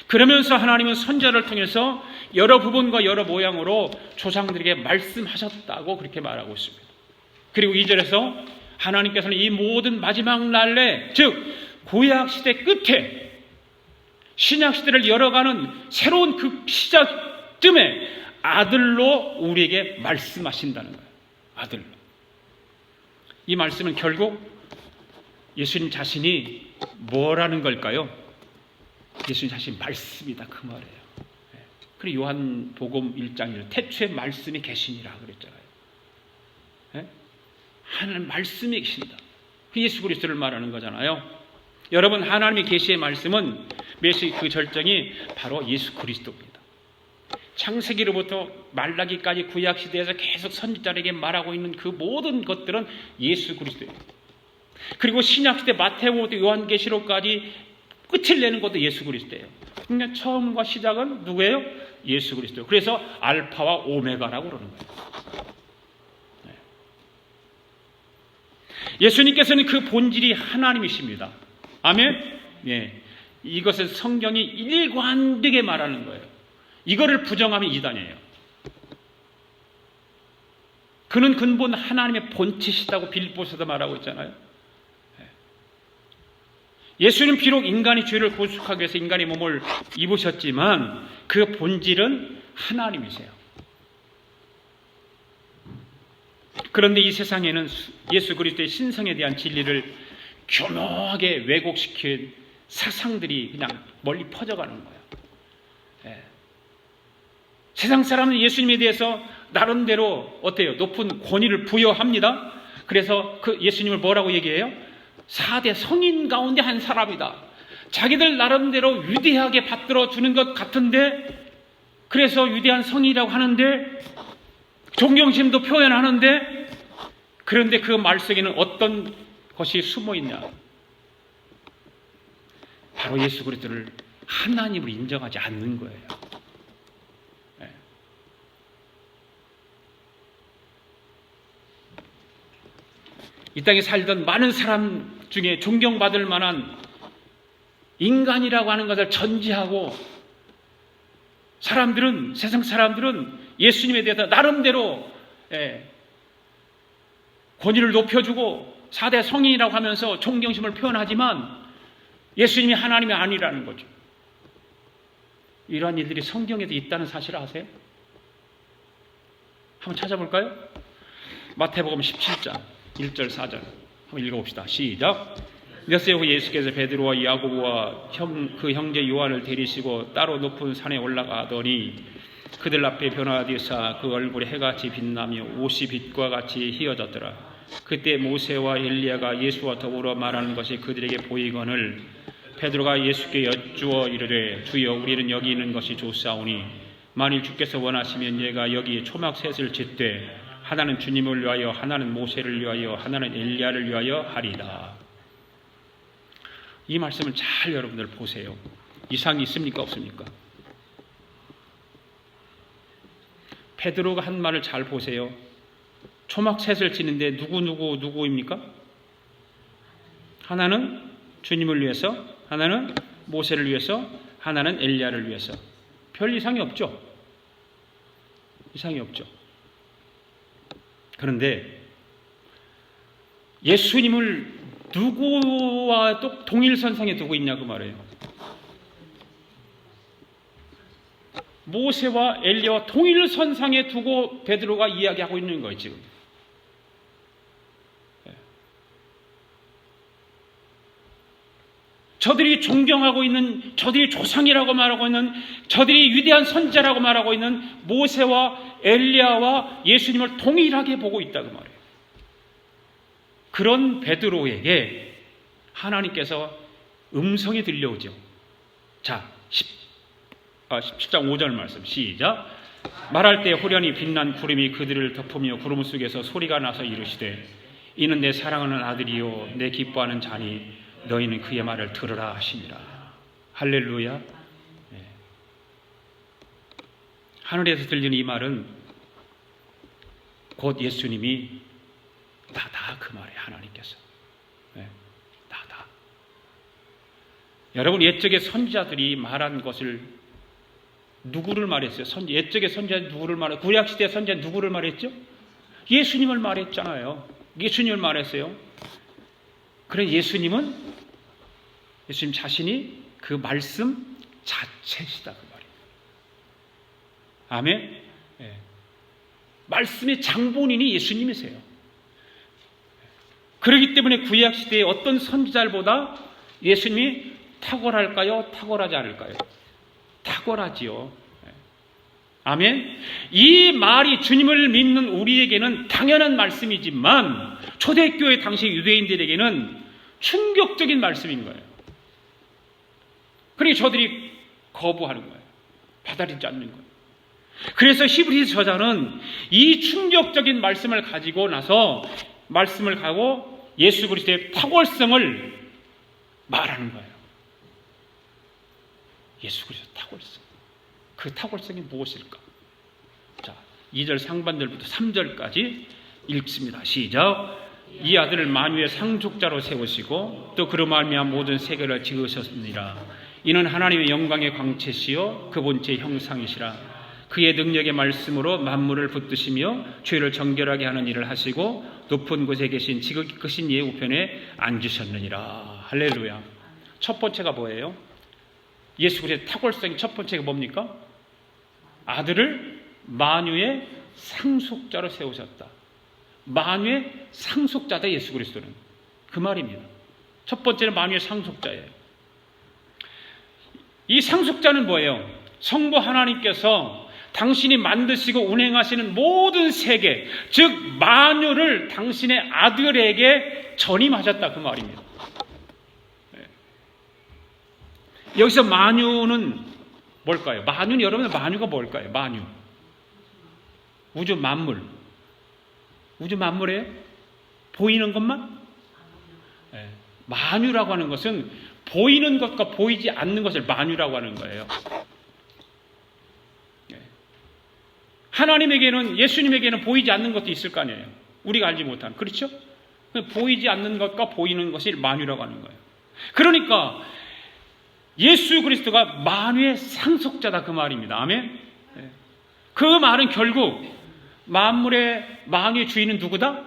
그러면서 하나님은 선지자를 통해서 여러 부분과 여러 모양으로 조상들에게 말씀하셨다고 그렇게 말하고 있습니다. 그리고 2절에서 하나님께서는 이 모든 마지막 날에, 즉 구약 시대 끝에 신약 시대를 열어가는 새로운 그 시작쯤에 아들로 우리에게 말씀하신다는 거예요. 아들로. 이 말씀은 결국 예수님 자신이 뭐라는 걸까요? 예수님 자신이 말씀이다, 그 말이에요. 그리고 요한복음 1장 1절 태초에 말씀이 계시니라 그랬잖아요. 하나님 말씀이 계신다. 그 예수 그리스도를 말하는 거잖아요. 여러분, 하나님의 계시의 말씀은 메시지 그 절정이 바로 예수 그리스도입니다. 창세기로부터 말라기까지 구약 시대에서 계속 선지자에게 말하고 있는 그 모든 것들은 예수 그리스도예요. 그리고 신약 시대 마태복음부터 요한계시록까지 끝을 내는 것도 예수 그리스도예요. 그러니까 처음과 시작은 누구예요? 예수 그리스도. 그래서 알파와 오메가라고 그러는 거예요. 예수님께서는 그 본질이 하나님이십니다. 아멘? 예. 이것은 성경이 일관되게 말하는 거예요. 이거를 부정하면 이단이에요. 그는 근본 하나님의 본체시다고 빌립보서도 말하고 있잖아요. 예수는 비록 인간의 죄를 구속하기 위해서 인간의 몸을 입으셨지만 그 본질은 하나님이세요. 그런데 이 세상에는 예수 그리스도의 신성에 대한 진리를 교묘하게 왜곡시킨 사상들이 그냥 멀리 퍼져가는 거예요. 세상 사람은 예수님에 대해서 나름대로 어때요? 높은 권위를 부여합니다. 그래서 그 예수님을 뭐라고 얘기해요? 4대 성인 가운데 한 사람이다. 자기들 나름대로 위대하게 받들어 주는 것 같은데, 그래서 위대한 성인이라고 하는데, 존경심도 표현하는데, 그런데 그 말 속에는 어떤 것이 숨어 있냐? 바로 예수 그리스도를 하나님으로 인정하지 않는 거예요. 이 땅에 살던 많은 사람 중에 존경받을 만한 인간이라고 하는 것을 전제하고 세상 사람들은 예수님에 대해서 나름대로 권위를 높여주고 4대 성인이라고 하면서 존경심을 표현하지만 예수님이 하나님이 아니라는 거죠. 이러한 일들이 성경에도 있다는 사실을 아세요? 한번 찾아볼까요? 마태복음 17장 1절 4절 한번 읽어봅시다. 시작. 몇 세 후 예수께서 베드로와 야고보와 그 형제 요한을 데리시고 따로 높은 산에 올라가더니 그들 앞에 변화되사 그 얼굴에 해같이 빛나며 옷이 빛과 같이 희어졌더라. 그때 모세와 엘리야가 예수와 더불어 말하는 것이 그들에게 보이거늘 베드로가 예수께 여쭈어 이르되 주여 우리는 여기 있는 것이 좋사오니 만일 주께서 원하시면 얘가 여기 초막셋을 짓되 하나는 주님을 위하여, 하나는 모세를 위하여, 하나는 엘리야를 위하여 하리다. 이 말씀을 잘 여러분들 보세요. 이상이 있습니까? 없습니까? 베드로가 한 말을 잘 보세요. 초막셋을 지는데 누구입니까? 하나는 주님을 위해서, 하나는 모세를 위해서, 하나는 엘리야를 위해서. 별 이상이 없죠? 이상이 없죠. 그런데 예수님을 누구와 또 동일선상에 두고 있냐고 말해요. 모세와 엘리야와 동일선상에 두고 베드로가 이야기하고 있는 거예요, 지금. 저들이 존경하고 있는, 저들이 조상이라고 말하고 있는, 저들이 위대한 선지자라고 말하고 있는 모세와 엘리야와 예수님을 동일하게 보고 있다고 말해요. 그런 베드로에게 하나님께서 음성이 들려오죠. 자, 17장 5절 말씀 시작. 말할 때 호련히 빛난 구름이 그들을 덮으며 구름 속에서 소리가 나서 이르시되 이는 내 사랑하는 아들이요 내 기뻐하는 자니 너희는 그의 말을 들으라 하시니라. 할렐루야. 네. 하늘에서 들리는 이 말은 곧 예수님이 다 그 말이에요. 하나님께서. 네. 다. 여러분, 옛적의 선지자들이 말한 것을 누구를 말했어요? 옛적의 선지자 누구를 말했어요? 구약시대 선지자 누구를 말했죠? 예수님을 말했잖아요. 예수님을 말했어요. 그래 예수님 자신이 그 말씀 자체시다 그 말이에요. 아멘. 네. 말씀의 장본인이 예수님이세요. 그렇기 때문에 구약 시대의 어떤 선지자들보다 예수님이 탁월할까요? 탁월하지 않을까요? 탁월하지요. 아멘. 이 말이 주님을 믿는 우리에게는 당연한 말씀이지만 초대교회 당시 유대인들에게는 충격적인 말씀인 거예요. 그러니 저들이 거부하는 거예요. 받아들이지 않는 거예요. 그래서 히브리서 저자는 이 충격적인 말씀을 가지고 나서 말씀을 가고 예수 그리스도의 탁월성을 말하는 거예요. 예수 그리스도의 탁월성. 그 탁월성이 무엇일까? 자, 2절 상반절부터 3절까지 읽습니다. 시작. 이 아들을 만유의 상속자로 세우시고 또 그로 말미암아 모든 세계를 지으셨느니라. 이는 하나님의 영광의 광채시요 그 본체의 형상이시라. 그의 능력의 말씀으로 만물을 붙드시며 죄를 정결하게 하는 일을 하시고 높은 곳에 계신 지극히 크신 이의 우편에 앉으셨느니라. 할렐루야. 첫 번째가 뭐예요? 예수 그리스도의 탁월성의 첫 번째가 뭡니까? 아들을 만유의 상속자로 세우셨다. 만유의 상속자다 예수 그리스도는. 그 말입니다. 첫 번째는 만유의 상속자예요. 이 상속자는 뭐예요? 성부 하나님께서 당신이 만드시고 운행하시는 모든 세계, 즉 만유를 당신의 아들에게 전임하셨다 그 말입니다. 여기서 만유는 뭘까요? 만유는 여러분들 만유가 뭘까요? 만유. 우주 만물. 우주 만물에 보이는 것만? 네. 만유라고 하는 것은 보이는 것과 보이지 않는 것을 만유라고 하는 거예요. 네. 하나님에게는, 예수님에게는 보이지 않는 것도 있을 거 아니에요. 우리가 알지 못한. 그렇죠? 보이지 않는 것과 보이는 것이 만유라고 하는 거예요. 그러니까 예수 그리스도가 만유의 상속자다 그 말입니다. 아멘. 네. 그 말은 결국 만물의 만유의 주인은 누구다?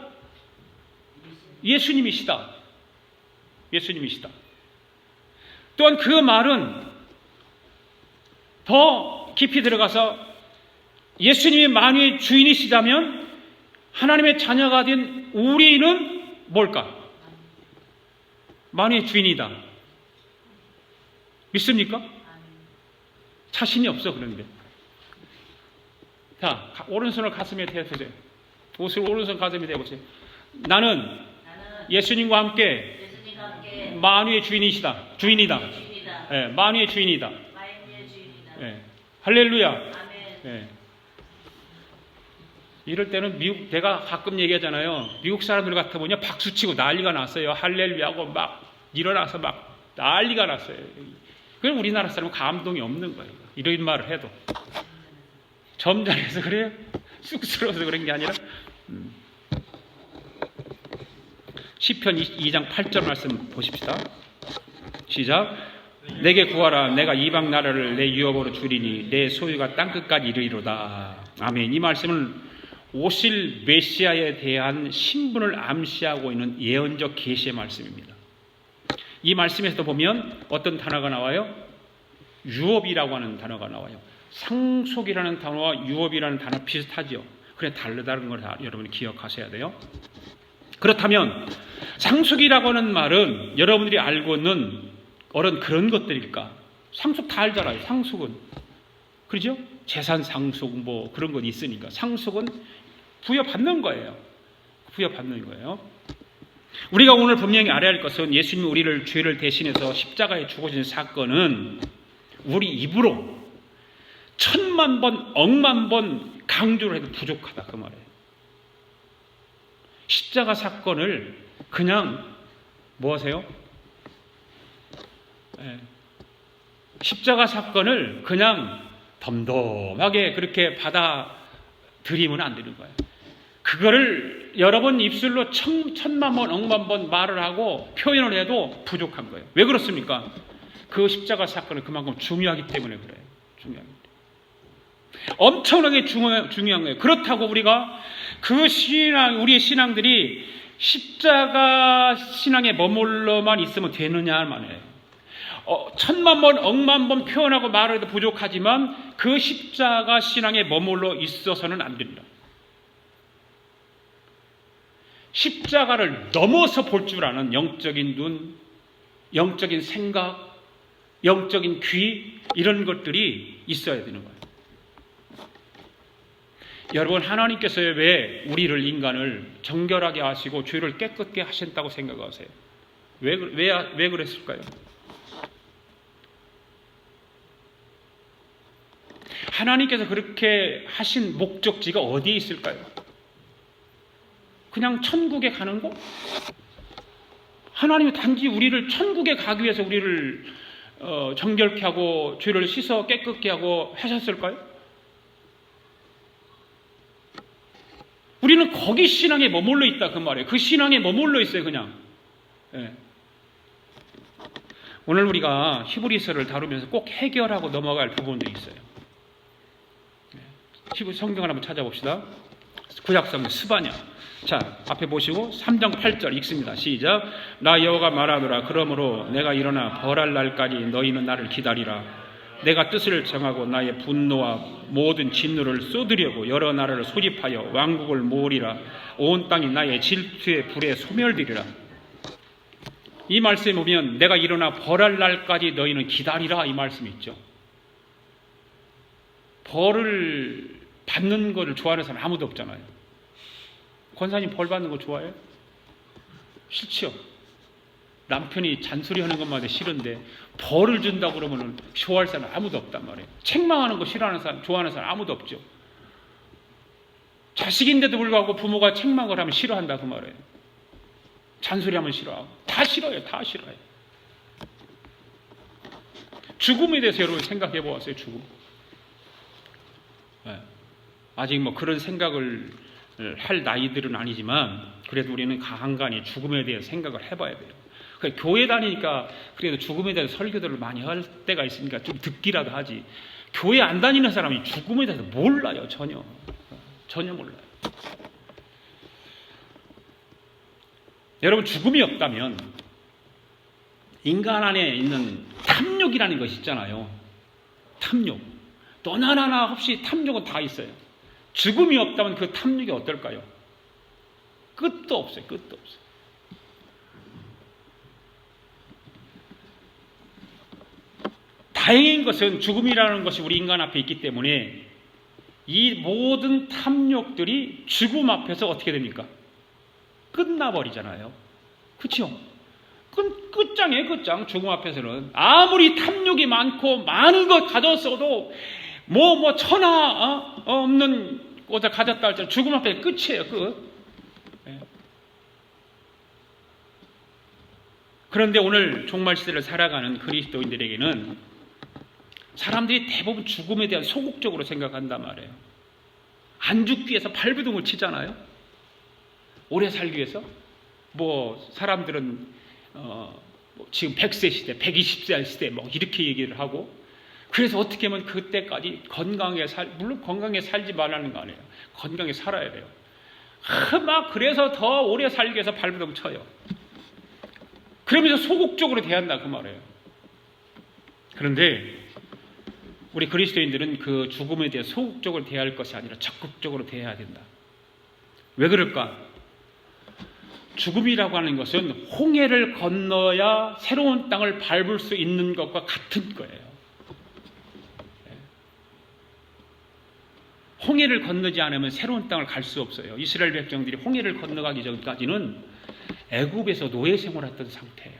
예수님이시다. 예수님이시다. 또한 그 말은 더 깊이 들어가서 예수님이 만유의 주인이시다면 하나님의 자녀가 된 우리는 뭘까? 만유의 주인이다. 믿습니까? 자신이 없어 그런데. 자, 오른손을 가슴에 대보세요. 오른손 가슴에 대보세요. 나는 예수님과 함께 만유의 주인이시다. 주인이다. 네, 만유의 주인이다. 네, 할렐루야. 네. 이럴 때는 내가 가끔 얘기하잖아요. 미국 사람들 같으면요, 박수치고 난리가 났어요. 할렐루야하고 막 일어나서 막 난리가 났어요. 그럼 우리나라 사람은 감동이 없는 거예요. 이런 말을 해도. 점잖아서 그래요? 쑥스러워서 그런 게 아니라. 시편 2장 8절 말씀 보십시다. 시작. 내게 구하라. 내가 이방 나라를 내 유업으로 주리니 내 소유가 땅끝까지 이르리로다. 아멘. 이 말씀은 오실 메시아에 대한 신분을 암시하고 있는 예언적 계시의 말씀입니다. 이 말씀에서도 보면 어떤 단어가 나와요? 유업이라고 하는 단어가 나와요. 상속이라는 단어와 유업이라는 단어 비슷하죠. 그래 다르다는 걸 여러분이 기억하셔야 돼요. 그렇다면 상속이라고 하는 말은 여러분들이 알고 있는 그런 것들일까? 상속 다 알잖아요. 상속은 그렇죠? 재산 상속 뭐 그런 것 있으니까 상속은 부여받는 거예요. 부여받는 거예요. 우리가 오늘 분명히 알아야 할 것은 예수님이 우리를 죄를 대신해서 십자가에 죽으신 사건은 우리 입으로 1000만 번, 억만 번 강조를 해도 부족하다 그 말이에요. 십자가 사건을 그냥 뭐 하세요? 십자가 사건을 그냥 덤덤하게 그렇게 받아들이면 안 되는 거예요. 그거를 여러분 입술로 1000만 번, 억만 번 말을 하고 표현을 해도 부족한 거예요. 왜 그렇습니까? 그 십자가 사건은 그만큼 중요하기 때문에 그래요. 중요합니다. 엄청나게 중요한 거예요. 그렇다고 우리가 그 우리의 신앙들이 십자가 신앙에 머물러만 있으면 되느냐 말이에요. 1000만 번, 억만 번 표현하고 말해도 부족하지만 그 십자가 신앙에 머물러 있어서는 안 된다. 십자가를 넘어서 볼 줄 아는 영적인 눈, 영적인 생각, 영적인 귀 이런 것들이 있어야 되는 거예요. 여러분 하나님께서 왜 우리를 인간을 정결하게 하시고 죄를 깨끗게 하신다고 생각하세요? 왜 그랬을까요? 하나님께서 그렇게 하신 목적지가 어디에 있을까요? 그냥 천국에 가는 거? 하나님이 단지 우리를 천국에 가기 위해서 우리를 정결케 하고 죄를 씻어 깨끗게 하고 하셨을까요? 우리는 거기 신앙에 머물러 있다 그 말이에요. 그 신앙에 머물러 있어요 그냥. 네. 오늘 우리가 히브리서를 다루면서 꼭 해결하고 넘어갈 부분도 있어요. 성경을 한번 찾아봅시다. 구약성경 스바냐. 자, 앞에 보시고 3장 8절 읽습니다. 시작. 나 여호와가 말하노라. 그러므로 내가 일어나 벌할 날까지 너희는 나를 기다리라. 내가 뜻을 정하고 나의 분노와 모든 진노를 쏟으려고 여러 나라를 소집하여 왕국을 모으리라. 온 땅이 나의 질투의 불에 소멸되리라. 이 말씀에 보면 내가 일어나 벌할 날까지 너희는 기다리라 이 말씀이 있죠. 벌을 받는 거를 좋아하는 사람 아무도 없잖아요. 권사님 벌 받는 거 좋아해요? 싫죠. 남편이 잔소리하는 것만 해도 싫은데 벌을 준다고 그러면 좋아할 사람 아무도 없단 말이에요. 책망하는 거 싫어하는 사람, 좋아하는 사람 아무도 없죠. 자식인데도 불구하고 부모가 책망을 하면 싫어한다 그 말이에요. 잔소리하면 싫어하고 다 싫어요. 다 싫어요. 죽음에 대해서 여러분 생각해 보았어요. 죽음. 네. 아직 뭐 그런 생각을 할 나이들은 아니지만 그래도 우리는 간간히 죽음에 대해서 생각을 해봐야 돼요. 그러니까 교회 다니니까 그래도 죽음에 대해서 설교들을 많이 할 때가 있으니까 좀 듣기라도 하지. 교회 안 다니는 사람이 죽음에 대해서 몰라요. 전혀 몰라요. 여러분 죽음이 없다면 인간 안에 있는 탐욕이라는 것이 있잖아요. 탐욕. 또 하나 없이 탐욕은 다 있어요. 죽음이 없다면 그 탐욕이 어떨까요? 끝도 없어요. 끝도 없어요. 다행인 것은 죽음이라는 것이 우리 인간 앞에 있기 때문에 이 모든 탐욕들이 죽음 앞에서 어떻게 됩니까? 끝나버리잖아요. 그렇죠? 끝장이에요. 끝장. 죽음 앞에서는 아무리 탐욕이 많고 많은 것 가졌어도 뭐 천하 없는 어디다 가졌다 할때 죽음 앞에 끝이에요. 끝. 예. 그런데 오늘 종말 시대를 살아가는 그리스도인들에게는 사람들이 대부분 죽음에 대한 소극적으로 생각한단 말이에요. 안 죽기 위해서 발버둥을 치잖아요. 오래 살기 위해서. 뭐 사람들은 지금 100세 시대, 120세 시대 뭐 이렇게 얘기를 하고, 그래서 어떻게 하면 그때까지 물론 건강하게 살지 말라는 거 아니에요. 건강하게 살아야 돼요. 막 그래서 더 오래 살기 위해서 발버둥 쳐요. 그러면서 소극적으로 대한다 그 말이에요. 그런데 우리 그리스도인들은 그 죽음에 대해 소극적으로 대할 것이 아니라 적극적으로 대해야 된다. 왜 그럴까? 죽음이라고 하는 것은 홍해를 건너야 새로운 땅을 밟을 수 있는 것과 같은 거예요. 홍해를 건너지 않으면 새로운 땅을 갈 수 없어요. 이스라엘 백성들이 홍해를 건너가기 전까지는 애굽에서 노예 생활했던 상태예요.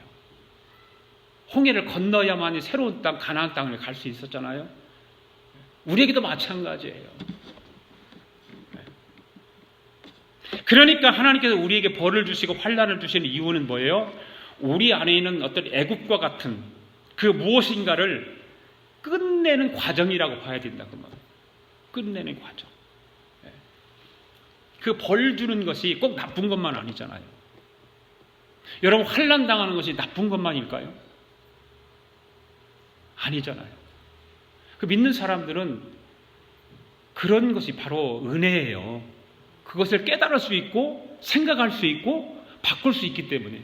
홍해를 건너야만이 새로운 땅, 가나안 땅을 갈 수 있었잖아요. 우리에게도 마찬가지예요. 그러니까 하나님께서 우리에게 벌을 주시고 환난을 주시는 이유는 뭐예요? 우리 안에 있는 어떤 애굽과 같은 그 무엇인가를 끝내는 과정이라고 봐야 된다 그 말이에요. 끝내는 과정. 그 벌 주는 것이 꼭 나쁜 것만 아니잖아요. 여러분, 환난 당하는 것이 나쁜 것만일까요? 아니잖아요. 그 믿는 사람들은 그런 것이 바로 은혜예요. 그것을 깨달을 수 있고 생각할 수 있고 바꿀 수 있기 때문에.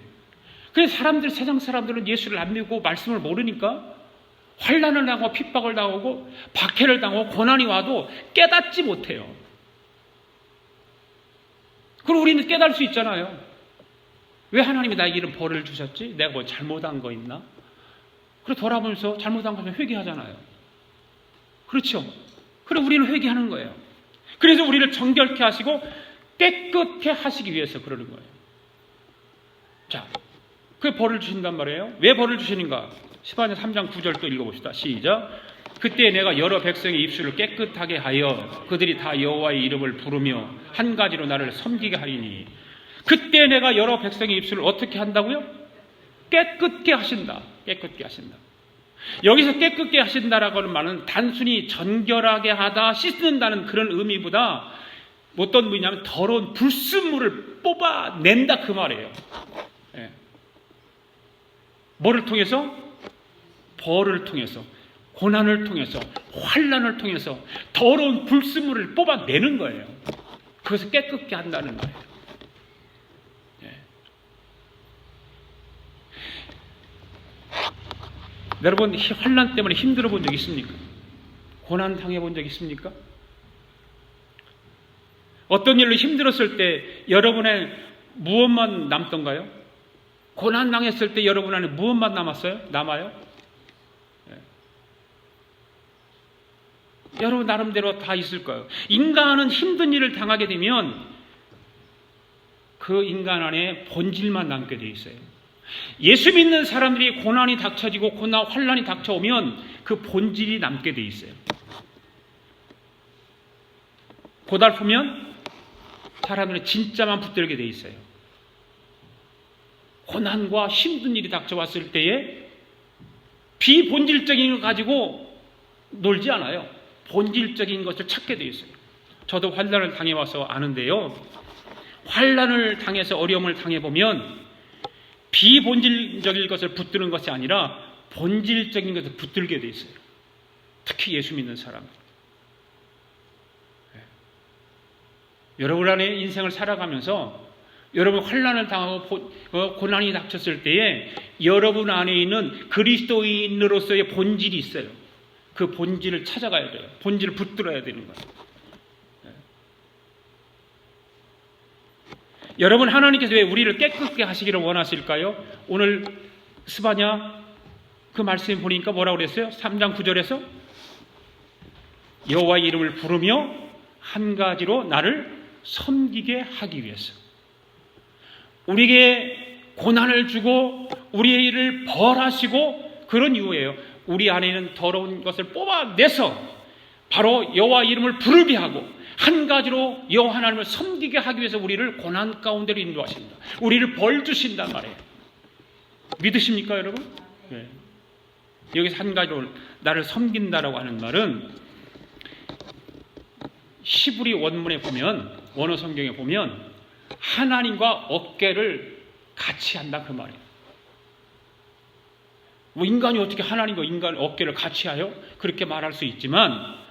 그래서 세상 사람들은 예수를 안 믿고 말씀을 모르니까 환난을 당하고 핍박을 당하고 박해를 당하고 고난이 와도 깨닫지 못해요. 그리고 우리는 깨달을 수 있잖아요. 왜 하나님이 나에게 이런 벌을 주셨지? 내가 뭐 잘못한 거 있나? 그리고 돌아보면서 잘못한 것을 회개하잖아요. 그렇죠? 그리고 우리는 회개하는 거예요. 그래서 우리를 정결케 하시고 깨끗게 하시기 위해서 그러는 거예요. 자, 그 벌을 주신단 말이에요. 왜 벌을 주시는가? 스바냐 3장 9절 또 읽어봅시다. 시작. 그때 내가 여러 백성의 입술을 깨끗하게 하여 그들이 다 여호와의 이름을 부르며 한 가지로 나를 섬기게 하리니. 그때 내가 여러 백성의 입술을 어떻게 한다고요? 깨끗게 하신다. 깨끗게 하신다. 여기서 깨끗게 하신다라고 하는 말은 단순히 정결하게 하다, 씻는다는 그런 의미보다 어떤 의미냐면 더러운 불순물을 뽑아낸다 그 말이에요. 예. 뭐를 통해서? 벌을 통해서, 고난을 통해서, 환난을 통해서 더러운 불순물을 뽑아내는 거예요. 그것을 깨끗게 한다는 거예요. 예. 여러분, 환난 때문에 힘들어 본 적 있습니까? 고난 당해 본 적 있습니까? 어떤 일로 힘들었을 때 여러분의 무엇만 남던가요? 고난 당했을 때 여러분 안에 무엇만 남아요? 네. 여러분 나름대로 다 있을 거예요. 인간은 힘든 일을 당하게 되면 그 인간 안에 본질만 남게 돼 있어요. 예수 믿는 사람들이 고난이 닥쳐지고 고난, 환난이 닥쳐오면 그 본질이 남게 돼 있어요. 고달프면 사람들은 진짜만 붙들게 돼 있어요. 고난과 힘든 일이 닥쳐왔을 때에 비본질적인 걸 가지고 놀지 않아요. 본질적인 것을 찾게 돼 있어요. 저도 환난을 당해와서 아는데요. 환난을 당해서 어려움을 당해보면 비본질적인 것을 붙드는 것이 아니라 본질적인 것을 붙들게 돼 있어요. 특히 예수 믿는 사람. 여러분 안에 인생을 살아가면서 여러분 환난을 당하고 고난이 닥쳤을 때에 여러분 안에 있는 그리스도인으로서의 본질이 있어요. 그 본질을 찾아가야 돼요. 본질을 붙들어야 되는 거예요. 여러분, 하나님께서 왜 우리를 깨끗게 하시기를 원하실까요? 오늘 스바냐 그 말씀 보니까 뭐라고 그랬어요? 3장 9절에서 여호와의 이름을 부르며 한 가지로 나를 섬기게 하기 위해서. 우리에게 고난을 주고 우리를 벌하시고 그런 이유예요. 우리 안에 있는 더러운 것을 뽑아내서 바로 여호와 이름을 부르게 하고 한 가지로 여호와 하나님을 섬기게 하기 위해서 우리를 고난 가운데로 인도하신다. 우리를 벌 주신단 말이에요. 믿으십니까, 여러분? 네. 여기서 한 가지로 나를 섬긴다라고 하는 말은 히브리 원문에 보면, 원어 성경에 보면 하나님과 어깨를 같이 한다 그 말이에요. 뭐 인간이 어떻게 하나님과 인간 어깨를 같이 하여? 그렇게 말할 수 있지만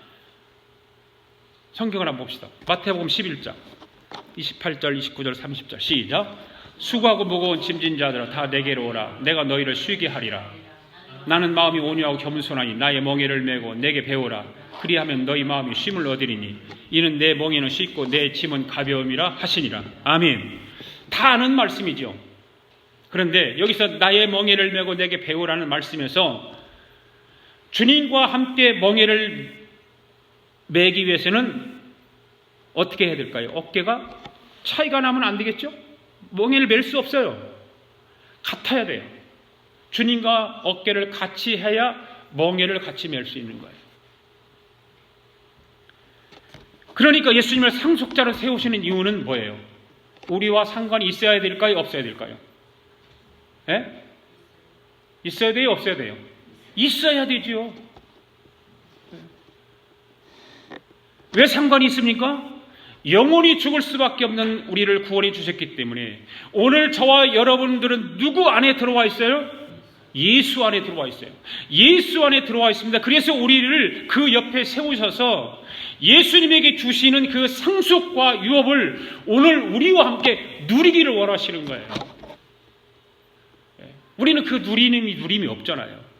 성경을 한번 봅시다. 마태복음 11장 28절, 29절, 30절 시작. 수고하고 무거운 짐진 자들아 다 내게로 오라. 내가 너희를 쉬게 하리라. 나는 마음이 온유하고 겸손하니 나의 멍에를 메고 내게 배우라. 그리하면 너희 마음이 쉼을 얻으리니 이는 내 멍에는 쉽고 내 짐은 가벼움이라 하시니라. 아멘. 다 아는 말씀이죠. 그런데 여기서 나의 멍에를 메고 내게 배우라는 말씀에서 주님과 함께 멍에를 매기 위해서는 어떻게 해야 될까요? 어깨가 차이가 나면 안 되겠죠? 멍에를 멜 수 없어요. 같아야 돼요. 주님과 어깨를 같이 해야 멍에를 같이 멜 수 있는 거예요. 그러니까 예수님을 상속자로 세우시는 이유는 뭐예요? 우리와 상관이 있어야 될까요? 없어야 될까요? 예? 있어야 돼요? 없어야 돼요? 있어야 되죠. 왜 상관이 있습니까? 영원히 죽을 수밖에 없는 우리를 구원해 주셨기 때문에 오늘 저와 여러분들은 누구 안에 들어와 있어요? 예수 안에 들어와 있어요. 예수 안에 들어와 있습니다. 그래서 우리를 그 옆에 세우셔서 예수님에게 주시는 그 상속과 유업을 오늘 우리와 함께 누리기를 원하시는 거예요. 우리는 그 누림이 없잖아요.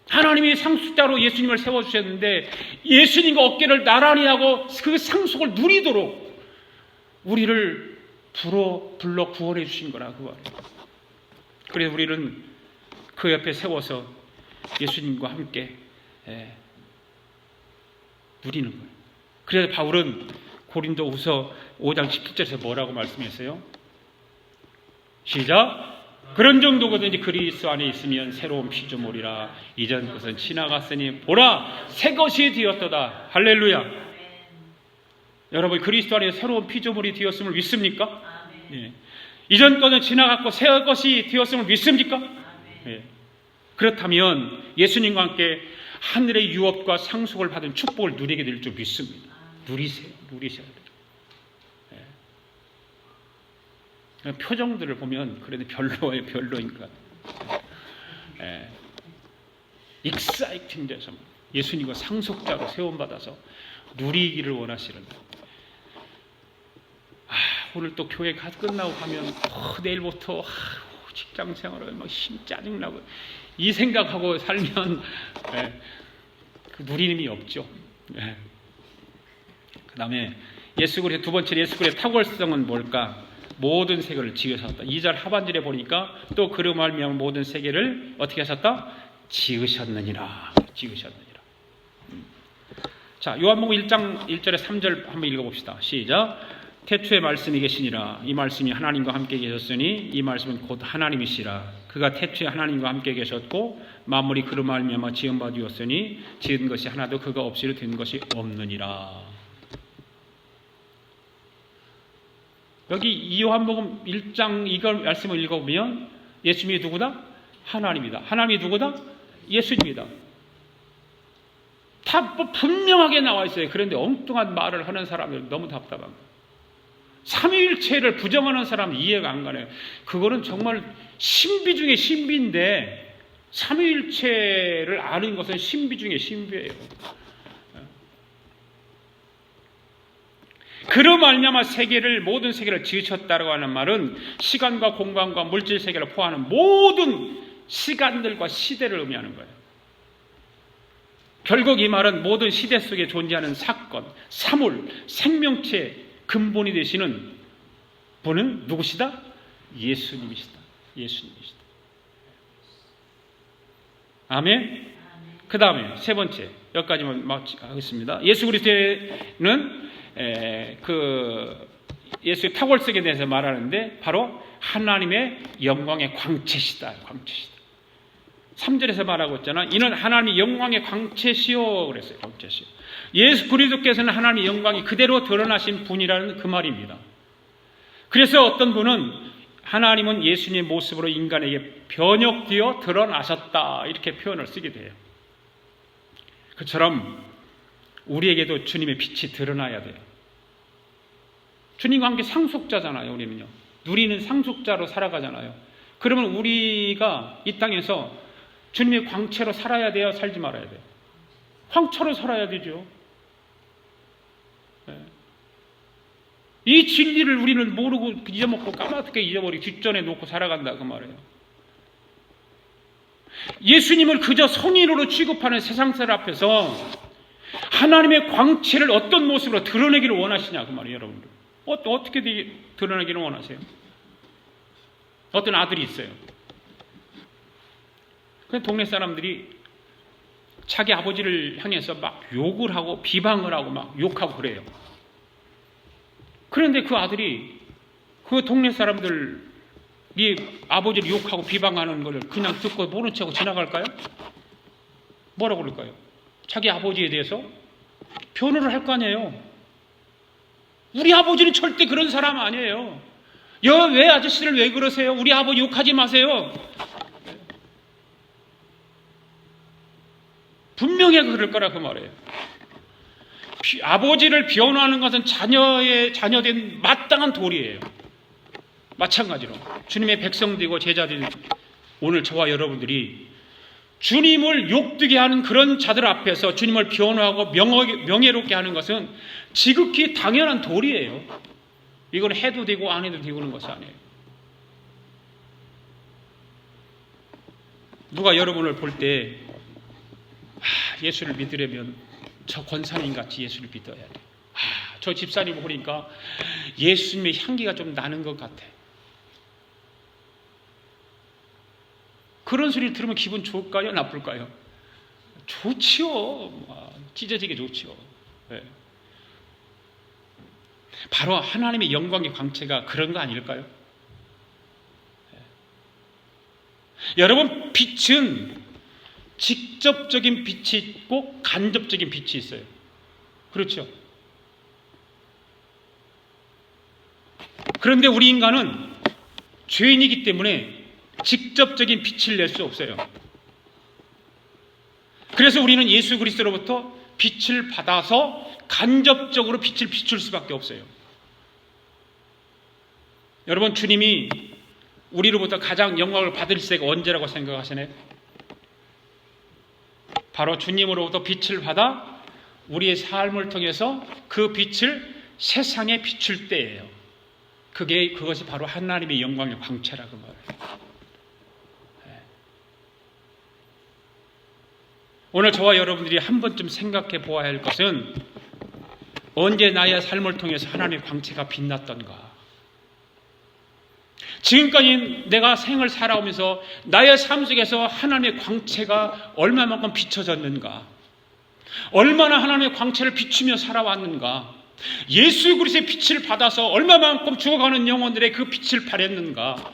하나님이 상속자로 예수님을 세워주셨는데 예수님과 어깨를 나란히 하고 그 상속을 누리도록 우리를 불러 구원해 주신 거라 그 말이에요. 그래서 우리는 그 옆에 세워서 예수님과 함께 누리는 거예요. 그래서 바울은 고린도후서 5장 17절에서 뭐라고 말씀했어요? 시작. 그런 정도거든요. 그리스도 안에 있으면 새로운 피조물이라 이전 것은 지나갔으니 보라 새 것이 되었도다. 할렐루야. 여러분 그리스도 안에 새로운 피조물이 되었음을 믿습니까? 예. 이전 것은 지나갔고 새 것이 되었음을 믿습니까? 예. 그렇다면 예수님과 함께 하늘의 유업과 상속을 받은 축복을 누리게 될 줄 믿습니다. 누리셔야 돼요. 표정들을 보면 그래도 별로인 것 같아요. 익사이팅 돼서 예수님과 상속자로 세움받아서 누리기를 원하시는 오늘 또 교회 끝나고 가면 내일부터 직장 생활을 막 짜증나고 이 생각하고 살면 그 누림이 없죠. 그 다음에 예수 그리스도 두 번째 예수 그리스도의 탁월성은 뭘까? 모든 세계를 지으셨다. 2절 하반절에 보니까 또 그로 말미암아 모든 세계를 어떻게 하셨다? 지으셨느니라. 자, 요한복음 1장 1절에 3절 한번 읽어봅시다. 시작. 태초에 말씀이 계시니라. 이 말씀이 하나님과 함께 계셨으니 이 말씀은 곧 하나님이시라. 그가 태초에 하나님과 함께 계셨고 만물이 그로 말미암아 지은 바 되었으니 지은 것이 하나도 그가 없이는 된 것이 없느니라. 여기 이 요한복음 1장 이걸 말씀을 읽어보면 예수님이 누구다? 하나님이다. 하나님이 누구다? 예수님이다. 다 분명하게 나와 있어요. 그런데 엉뚱한 말을 하는 사람들 너무 답답한 거예요. 삼위일체를 부정하는 사람 이해가 안 가네요. 그거는 정말 신비 중에 신비인데 삼위일체를 아는 것은 신비 중에 신비예요. 그로 말미암아 모든 세계를 지으셨다고 하는 말은 시간과 공간과 물질 세계를 포함하는 모든 시간들과 시대를 의미하는 거예요. 결국 이 말은 모든 시대 속에 존재하는 사건, 사물, 생명체의 근본이 되시는 분은 누구시다? 예수님이시다. 아멘. 그 다음에 세 번째 여기까지만 하겠습니다. 예수 그리스도는 예수의 탁월성에 대해서 말하는데 바로 하나님의 영광의 광채시다. 3절에서 말하고 있잖아. 이는 하나님의 영광의 광채시요 그랬어요. 광채시요. 예수 그리스도께서는 하나님의 영광이 그대로 드러나신 분이라는 그 말입니다. 그래서 어떤 분은 하나님은 예수님의 모습으로 인간에게 변혁되어 드러나셨다 이렇게 표현을 쓰게 돼요. 그처럼 우리에게도 주님의 빛이 드러나야 돼요. 주님과 함께 상속자잖아요. 우리는요. 누리는 상속자로 살아가잖아요. 그러면 우리가 이 땅에서 주님의 광채로 살아야 돼요? 살지 말아야 돼요? 광채로 살아야 되죠. 네. 이 진리를 우리는 모르고 잊어먹고 까맣게 잊어버리고 뒷전에 놓고 살아간다 그 말이에요. 예수님을 그저 성인으로 취급하는 세상사람 앞에서 하나님의 광채를 어떤 모습으로 드러내기를 원하시냐 그 말이에요. 여러분들 어떻게 드러내기를 원하세요? 어떤 아들이 있어요. 그 동네 사람들이 자기 아버지를 향해서 막 욕을 하고 비방을 하고 막 욕하고 그래요. 그런데 그 아들이 그 동네 사람들이 아버지를 욕하고 비방하는 걸 그냥 듣고 모른 척하고 지나갈까요? 뭐라고 그럴까요? 자기 아버지에 대해서 변호를 할 거 아니에요. 우리 아버지는 절대 그런 사람 아니에요. 왜 아저씨를 왜 그러세요? 우리 아버지 욕하지 마세요. 분명히 그럴 거라고 말해요. 아버지를 변호하는 것은 자녀된 마땅한 도리예요. 마찬가지로 주님의 백성되고 제자들 오늘 저와 여러분들이 주님을 욕되게 하는 그런 자들 앞에서 주님을 변호하고 명예롭게 하는 것은 지극히 당연한 도리예요. 이건 해도 되고 안 해도 되고는 것이 아니에요. 누가 여러분을 볼 때 예수를 믿으려면 저 권사님 같이 예수를 믿어야 돼. 저 집사님 보니까 예수님의 향기가 좀 나는 것 같아. 그런 소리를 들으면 기분 좋을까요? 나쁠까요? 좋지요. 찢어지게 좋지요. 네. 바로 하나님의 영광의 광채가 그런 거 아닐까요? 네. 여러분, 빛은 직접적인 빛이 있고 간접적인 빛이 있어요. 그렇죠? 그런데 우리 인간은 죄인이기 때문에 직접적인 빛을 낼 수 없어요. 그래서 우리는 예수 그리스도로부터 빛을 받아서 간접적으로 빛을 비출 수밖에 없어요. 여러분, 주님이 우리로부터 가장 영광을 받을 때가 언제라고 생각하시나요? 바로 주님으로부터 빛을 받아 우리의 삶을 통해서 그 빛을 세상에 비출 때예요. 그것이 바로 하나님의 영광의 광채라고 말해요. 오늘 저와 여러분들이 한 번쯤 생각해 보아야 할 것은 언제 나의 삶을 통해서 하나님의 광채가 빛났던가? 지금까지 내가 생을 살아오면서 나의 삶 속에서 하나님의 광채가 얼마만큼 비춰졌는가? 얼마나 하나님의 광채를 비추며 살아왔는가? 예수 그리스도의 빛을 받아서 얼마만큼 죽어가는 영혼들의 그 빛을 발했는가?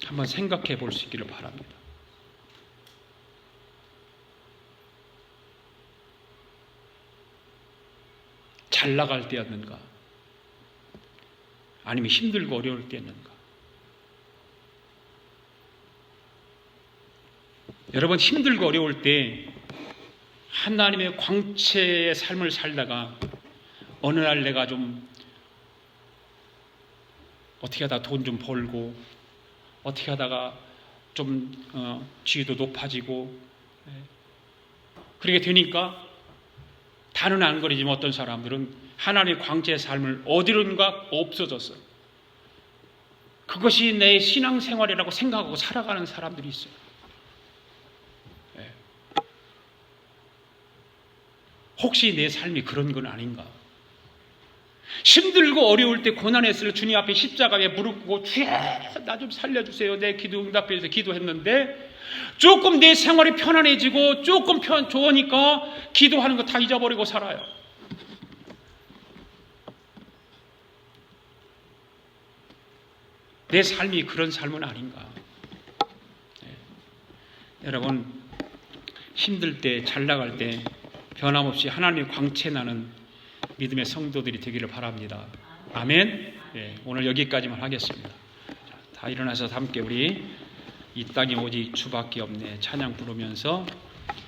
한번 생각해 볼 수 있기를 바랍니다. 잘 나갈 때였는가? 아니면 힘들고 어려울 때였는가? 여러분, 힘들고 어려울 때 하나님의 광채의 삶을 살다가 어느 날 내가 좀 어떻게 하다 돈 좀 벌고 어떻게 하다가 좀 지위도 높아지고 그렇게 되니까 다는 안 거리지만 어떤 사람들은 하나님의 광채의 삶을 어디론가 없어졌어요. 그것이 내 신앙생활이라고 생각하고 살아가는 사람들이 있어요. 혹시 내 삶이 그런 건 아닌가? 힘들고 어려울 때 고난했을 주님 앞에 십자가에 무릎 꿇고 주여 나 좀 살려주세요. 내 기도 응답해 주세요. 기도했는데 조금 내 생활이 편안해지고 조금 좋으니까 기도하는 거 다 잊어버리고 살아요. 내 삶이 그런 삶은 아닌가. 여러분, 힘들 때, 잘 나갈 때 변함없이 하나님의 광채 나는 믿음의 성도들이 되기를 바랍니다. 아멘. 오늘 여기까지만 하겠습니다. 다 일어나서 함께 우리 이 땅에 오직 주밖에 없네 찬양 부르면서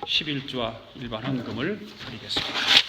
11조와 일반 헌금을 드리겠습니다.